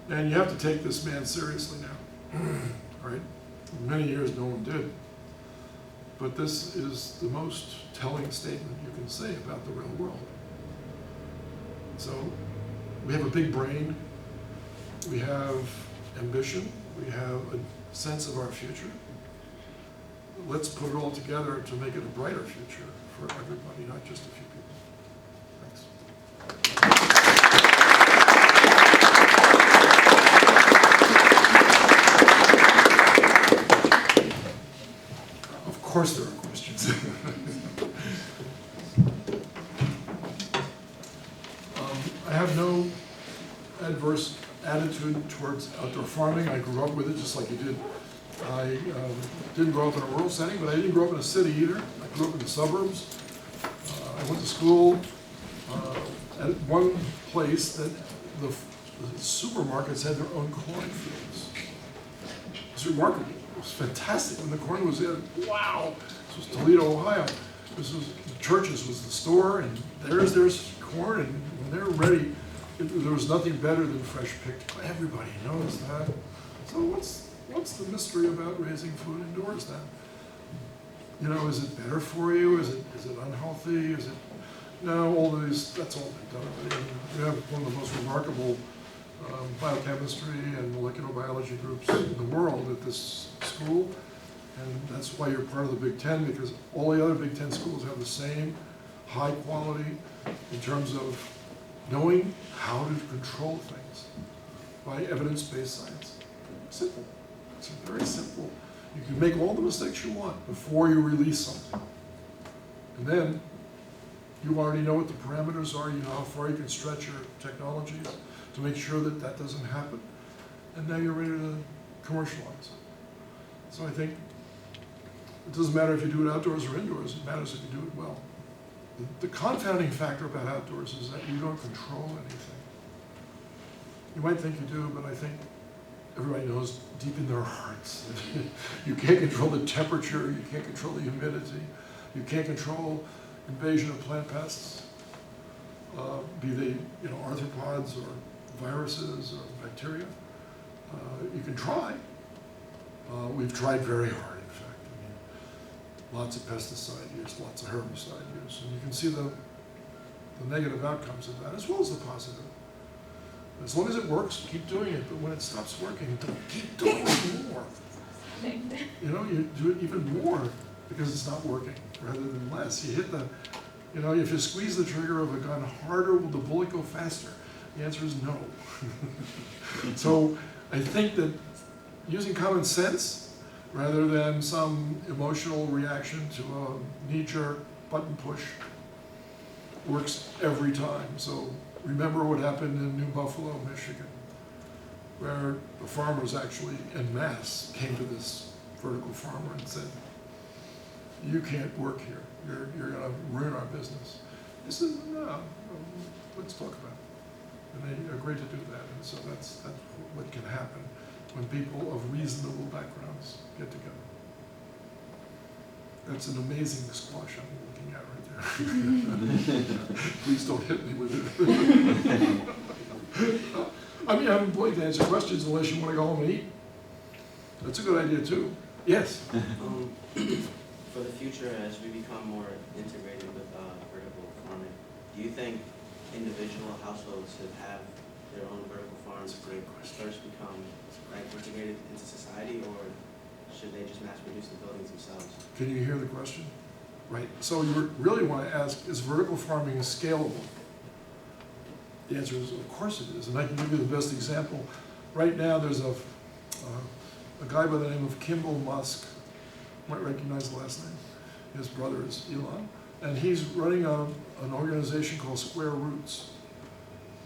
A: And you have to take this man seriously now, right? For many years no one did. But this is the most telling statement you can say about the real world. So we have a big brain, we have ambition, we have a sense of our future. Let's put it all together to make it a brighter future for everybody, not just a few people. Thanks. Of course there are questions. I have no adverse attitude towards outdoor farming. I grew up with it just like you did. I didn't grow up in a rural setting, but I didn't grow up in a city either. I grew up in the suburbs. I went to school at one place that the supermarkets had their own cornfields. It was remarkable. It was fantastic. When the corn was in, wow! This was Toledo, Ohio. This was the churches was the store, and there's corn, and when they're ready, there was nothing better than fresh picked. Everybody knows that. So what's the mystery about raising food indoors then? You know, is it better for you? Is it unhealthy? Is it no? All these, that's all they've done. We have one of the most remarkable biochemistry and molecular biology groups in the world at this school, and that's why you're part of the Big Ten, because all the other Big Ten schools have the same high quality in terms of knowing how to control things by evidence-based science. Simple. It's very simple. You can make all the mistakes you want before you release something. And then you already know what the parameters are, you know how far you can stretch your technologies to make sure that that doesn't happen. And now you're ready to commercialize. So I think it doesn't matter if you do it outdoors or indoors, it matters if you do it well. The confounding factor about outdoors is that you don't control anything. You might think you do, but I think everybody knows deep in their hearts that you can't control the temperature, you can't control the humidity, you can't control invasion of plant pests, be they arthropods or viruses or bacteria. You can try. We've tried very hard, in fact. Lots of pesticide use, lots of herbicide use, and you can see the negative outcomes of that, as well as the positive. As long as it works, keep doing it, but when it stops working, keep doing it more. You do it even more because it's not working, rather than less. You hit if you squeeze the trigger of a gun harder, will the bullet go faster? The answer is no. So I think that using common sense rather than some emotional reaction to a knee-jerk button push works every time. So remember what happened in New Buffalo, Michigan, where the farmers actually en masse came to this vertical farmer and said, you can't work here. You're going to ruin our business. He said, no, let's talk about it. And they agreed to do that. And so that's what can happen when people of reasonable backgrounds get together. That's an amazing squash I'm looking at right there. Please don't hit me with it. I mean, I'm willing to answer questions unless you want to go home and eat. That's a good idea too. Yes?
B: For the future, as we become more integrated with vertical farming, do you think individual households should have their own vertical farms to first become integrated into society, or should they just mass produce the buildings themselves?
A: Can you hear the question? Right. So you really want to ask, is vertical farming scalable? The answer is, of course it is. And I can give you the best example. Right now there's a guy by the name of Kimball Musk. You might recognize the last name. His brother is Elon. And he's running an organization called Square Roots,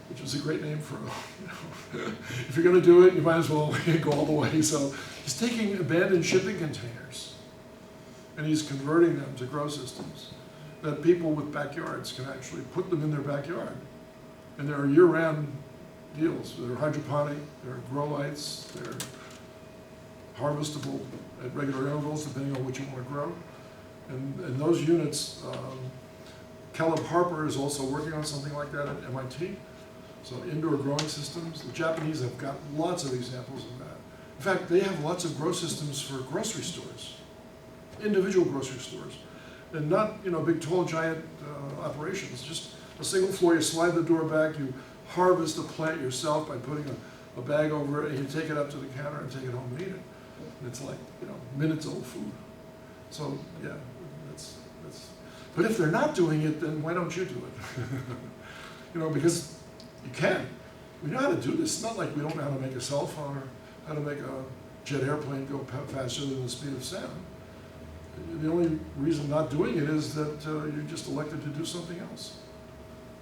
A: which is a great name for, if you're going to do it, you might as well go all the way. So he's taking abandoned shipping containers and he's converting them to grow systems that people with backyards can actually put them in their backyard. And there are year-round deals. They're hydroponic, they're grow lights, they're harvestable at regular intervals depending on what you want to grow. And those units, Caleb Harper is also working on something like that at MIT. So indoor growing systems. The Japanese have got lots of examples of that. In fact, they have lots of grow systems for grocery stores, individual grocery stores. And not, big, tall, giant operations, just a single floor, you slide the door back, you harvest a plant yourself by putting a bag over it, and you take it up to the counter and take it home and eat it. And it's like, minutes old food. So, yeah, that's. But if they're not doing it, then why don't you do it? Because you can. We know how to do this. It's not like we don't know how to make a cell phone or how to make a jet airplane go faster than the speed of sound. The only reason not doing it is that you're just elected to do something else.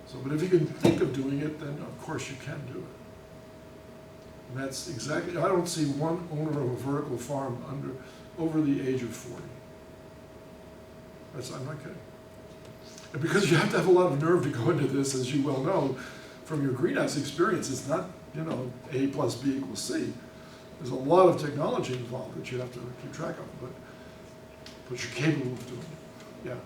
A: So, but if you can think of doing it, then of course you can do it. And that's exactly, I don't see one owner of a vertical farm over the age of 40. I'm not kidding. And because you have to have a lot of nerve to go into this, as you well know, from your greenhouse experience, it's not, A plus B equals C. There's a lot of technology involved that you have to keep track of, but you're capable of doing it.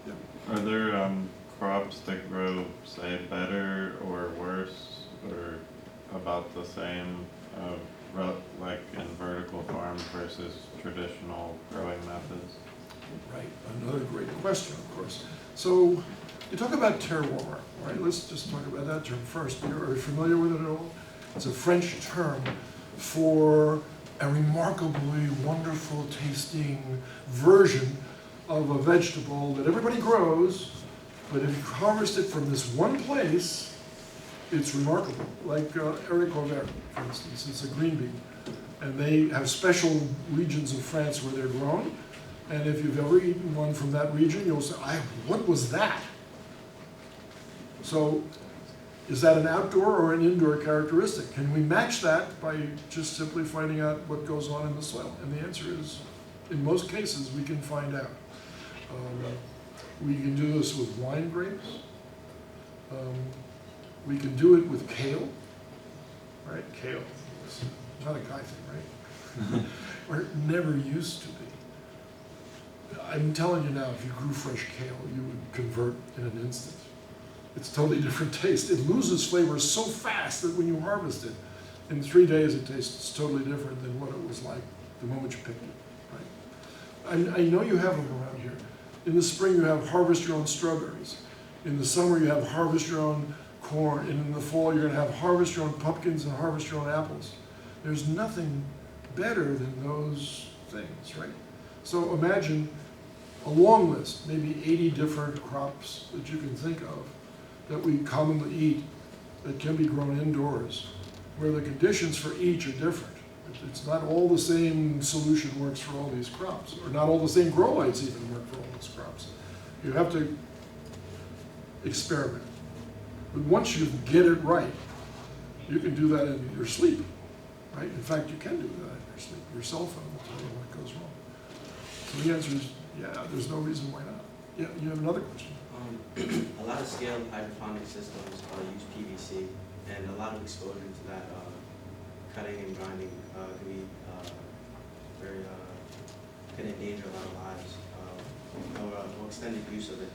A: Yeah.
C: Are there crops that grow, say, better or worse, or about the same, like in vertical farms versus traditional growing methods?
A: Right, another great question, of course. So you talk about terroir, right? Let's just talk about that term first. Are you familiar with it at all? It's a French term for a remarkably wonderful tasting version of a vegetable that everybody grows, but if you harvest it from this one place, it's remarkable. Like haricot vert, for instance, it's a green bean. And they have special regions of France where they're grown. And if you've ever eaten one from that region, you'll say, what was that? So is that an outdoor or an indoor characteristic? Can we match that by just simply finding out what goes on in the soil? And the answer is, in most cases, we can find out. We can do this with wine grapes. We can do it with kale, right? Kale, it's not a guy thing, right? Or it never used to be. I'm telling you now, if you grew fresh kale, you would convert in an instant. It's a totally different taste. It loses flavor so fast that when you harvest it, in 3 days it tastes totally different than what it was like the moment you picked it, right? I know you have them around here. In the spring you have harvest your own strawberries. In the summer you have harvest your own corn. And in the fall you're going to have harvest your own pumpkins and harvest your own apples. There's nothing better than those things, right? So imagine a long list, maybe 80 different crops that you can think of that we commonly eat that can be grown indoors, where the conditions for each are different. It's not all the same solution works for all these crops, or not all the same grow lights even work for all these crops. You have to experiment. But once you get it right, you can do that in your sleep, right? In fact, you can do that in your sleep. Your cell phone will tell you when it goes wrong. So the answer is, yeah, there's no reason why not. Yeah, you have another question?
B: A lot of scaled hydroponic systems use PVC, and a lot of exposure to that cutting and grinding can be very can endanger a lot of lives. Or extended use of it.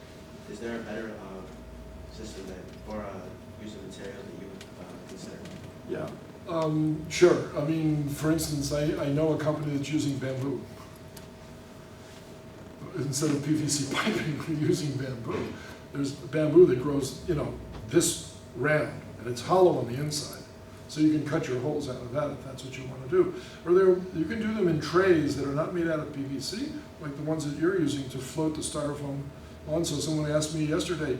B: Is there a better system that, or use of material that you would consider?
A: Yeah, sure. I mean, for instance, I know a company that's using bamboo. Instead of PVC piping, we're using bamboo. There's bamboo that grows, this round, and it's hollow on the inside. So you can cut your holes out of that if that's what you want to do. Or you can do them in trays that are not made out of PVC, like the ones that you're using to float the styrofoam on. So someone asked me yesterday,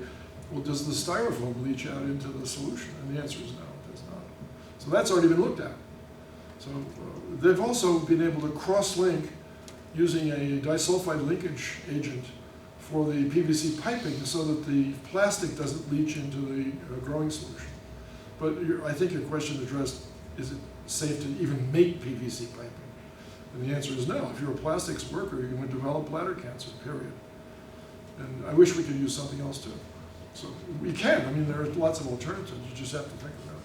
A: well, does the styrofoam leach out into the solution? And the answer is no, it does not. So that's already been looked at. So they've also been able to cross-link using a disulfide linkage agent for the PVC piping so that the plastic doesn't leach into the growing solution. But I think your question addressed, is it safe to even make PVC piping? And the answer is no. If you're a plastics worker, you're going to develop bladder cancer, period. And I wish we could use something else too. So we can. I mean, there are lots of alternatives. You just have to think about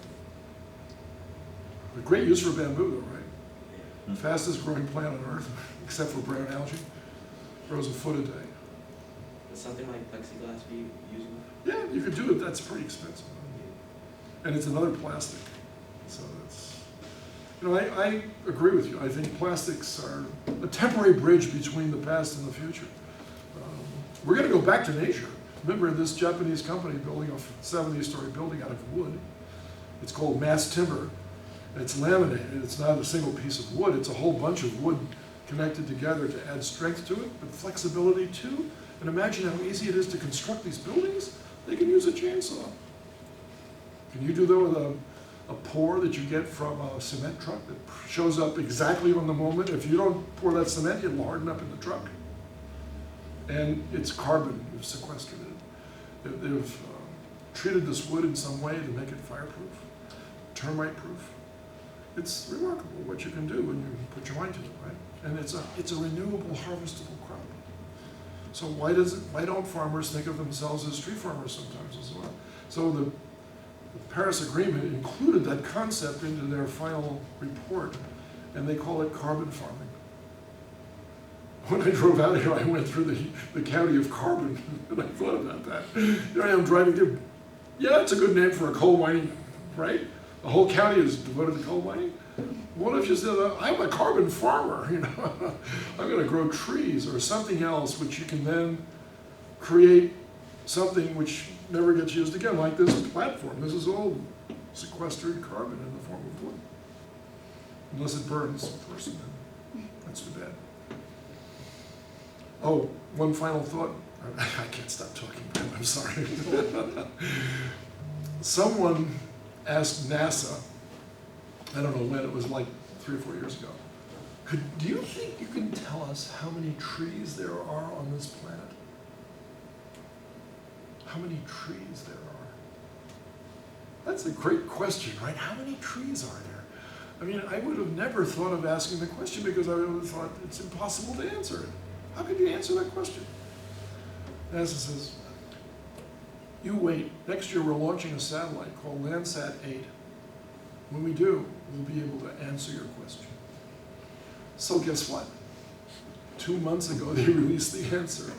A: it. A great use for bamboo, though, right? The fastest growing plant on Earth, except for brown algae, grows a foot a day.
B: Would something like plexiglass be usable?
A: Yeah, you could do it. That's pretty expensive. And it's another plastic. So that's, I agree with you. I think plastics are a temporary bridge between the past and the future. We're going to go back to nature. Remember this Japanese company building a 70-story building out of wood. It's called mass timber. And it's laminated. It's not a single piece of wood. It's a whole bunch of wood connected together to add strength to it, but flexibility too. And imagine how easy it is to construct these buildings. They can use a chainsaw. Can you do that with a pour that you get from a cement truck that shows up exactly on the moment? If you don't pour that cement, it'll harden up in the truck. And it's carbon, you've sequestered it. They've treated this wood in some way to make it fireproof, termite proof. It's remarkable what you can do when you put your mind to it, right? And it's a renewable, harvestable crop. So why don't farmers think of themselves as tree farmers sometimes as well? So the Paris Agreement included that concept into their final report, and they call it carbon farming. When I drove out here, I went through the county of Carbon, and I thought about that. Here I am driving through. Yeah, it's a good name for a coal mining, right? The whole county is devoted to coal mining. What if you said, I'm a carbon farmer, I'm going to grow trees or something else which you can then create something which never gets used again, like this platform. This is all sequestered carbon in the form of wood. Unless it burns a person, then that's too bad. Oh, one final thought. I can't stop talking, I'm sorry. Someone asked NASA, I don't know when, it was like 3 or 4 years ago, do you think you can tell us how many trees there are on this planet? How many trees there are? That's a great question, right? How many trees are there? I mean, I would have never thought of asking the question because I would have thought it's impossible to answer it. How could you answer that question? NASA says, you wait. Next year we're launching a satellite called Landsat 8. When we do, we'll be able to answer your question. So guess what? 2 months ago they released the answer.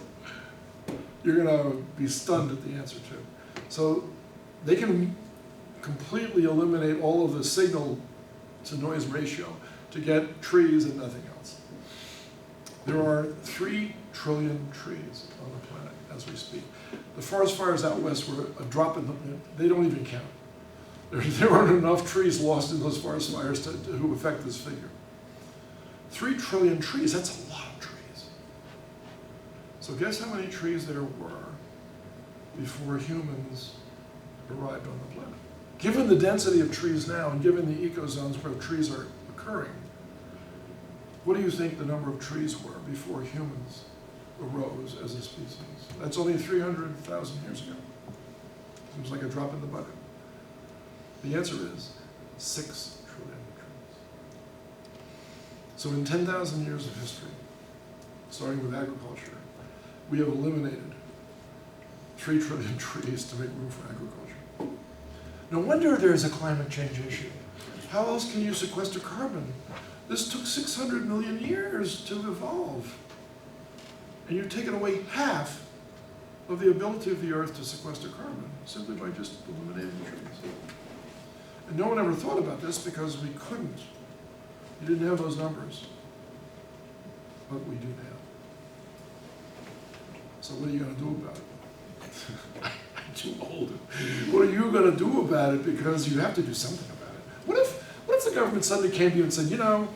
A: You're going to be stunned at the answer too. So they can completely eliminate all of the signal to noise ratio to get trees and nothing else. There are 3 trillion trees on the planet as we speak. The forest fires out west were a drop in the, they don't even count. There aren't enough trees lost in those forest fires to affect this figure. 3 trillion trees, that's a lot of trees. So guess how many trees there were before humans arrived on the planet? Given the density of trees now, and given the ecozones where trees are occurring, what do you think the number of trees were before humans arose as a species? That's only 300,000 years ago. Seems like a drop in the bucket. The answer is 6 trillion trees. So in 10,000 years of history, starting with agriculture, we have eliminated 3 trillion trees to make room for agriculture. No wonder there's a climate change issue. How else can you sequester carbon? This took 600 million years to evolve. And you've taken away half of the ability of the Earth to sequester carbon simply by just eliminating the trees. And no one ever thought about this because we couldn't. You didn't have those numbers. But we do now. So what are you going to do about it? I'm too old. What are you going to do about it? Because you have to do something about it. What if the government suddenly came to you and said, you know,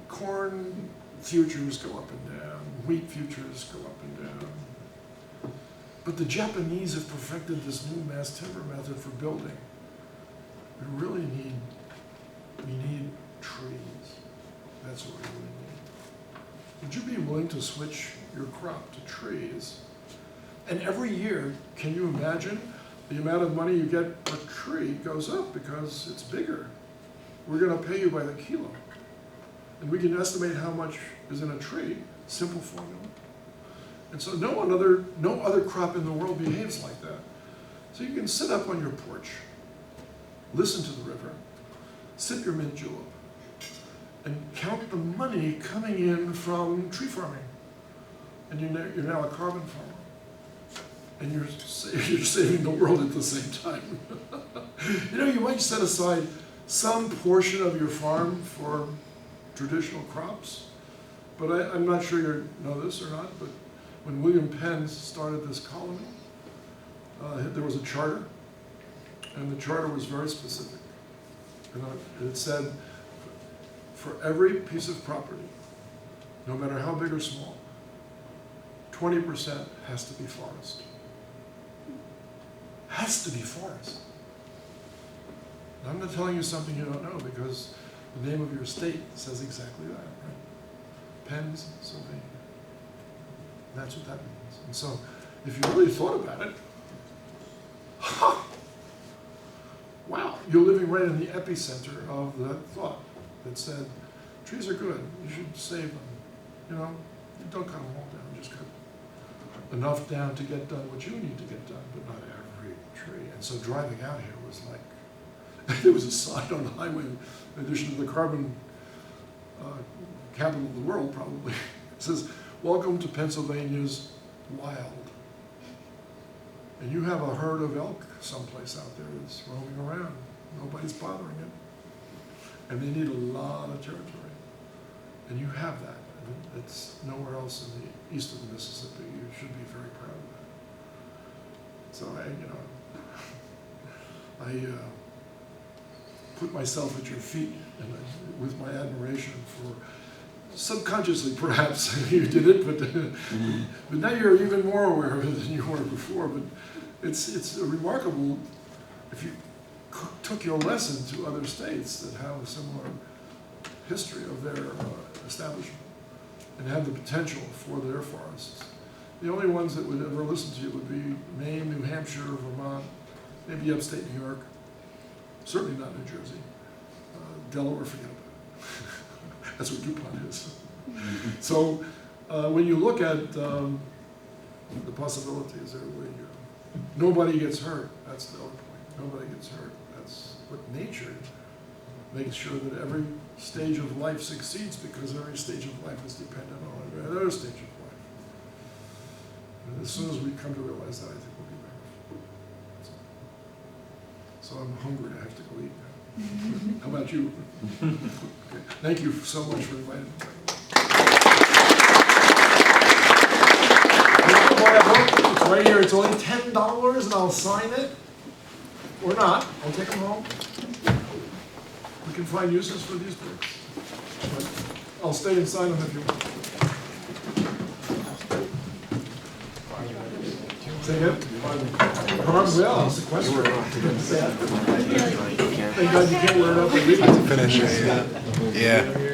A: corn futures go up and down, wheat futures go up and down. But the Japanese have perfected this new mass timber method for building. We really need trees. That's what we really need. Would you be willing to switch your crop to trees? And every year, can you imagine the amount of money you get per tree goes up because it's bigger. We're going to pay you by the kilo. And we can estimate how much is in a tree, simple formula. And so no other crop in the world behaves like that. So you can sit up on your porch, listen to the river, sip your mint julep, and count the money coming in from tree farming. And you're now a carbon farmer. And you're saving the world at the same time. You know, you might set aside some portion of your farm for traditional crops, but I'm not sure you know this or not, but when William Penn started this colony, there was a charter, and the charter was very specific. And it said, for every piece of property, no matter how big or small, 20% has to be forest. Has to be forest. And I'm not telling you something you don't know because the name of your state says exactly that, right? Penn's, Sylvania. And that's what that means. And so, if you really thought about it, wow, you're living right in the epicenter of that thought that said, trees are good, you should save them. You know, you don't cut them all down, just cut enough down to get done what you need to get done, but not every tree. And so driving out here was like, there was a sign on the highway, in addition to the carbon capital of the world, probably. It says, welcome to Pennsylvania's wild. And you have a herd of elk someplace out there that's roaming around. Nobody's bothering it. And they need a lot of territory. And you have that. It's nowhere else in the east of the Mississippi. You should be very proud of that. So I put myself at your feet and with my admiration for, subconsciously perhaps you did it, but now you're even more aware of it than you were before. But it's remarkable if you took your lesson to other states that have a similar history of their establishment and have the potential for their forests. The only ones that would ever listen to you would be Maine, New Hampshire, Vermont, maybe upstate New York, certainly not New Jersey. Delaware, forget about it. That's what DuPont is. So when you look at the possibilities, nobody gets hurt. That's the other point. Nobody gets hurt. That's what nature makes sure that every stage of life succeeds because every stage of life is dependent on every other stage of life. And as soon as we come to realize that, I think we'll be better. So I'm hungry. I have to go eat now. How about you? Okay. Thank you so much for inviting me. It's right here. It's only $10 and I'll sign it. Or not. I'll take them home. We can find uses for these books. But I'll stay and sign them if you want. Say again? Farm well, sequester. Thank God you can't wear it up.
D: Finish it, yeah. Yeah.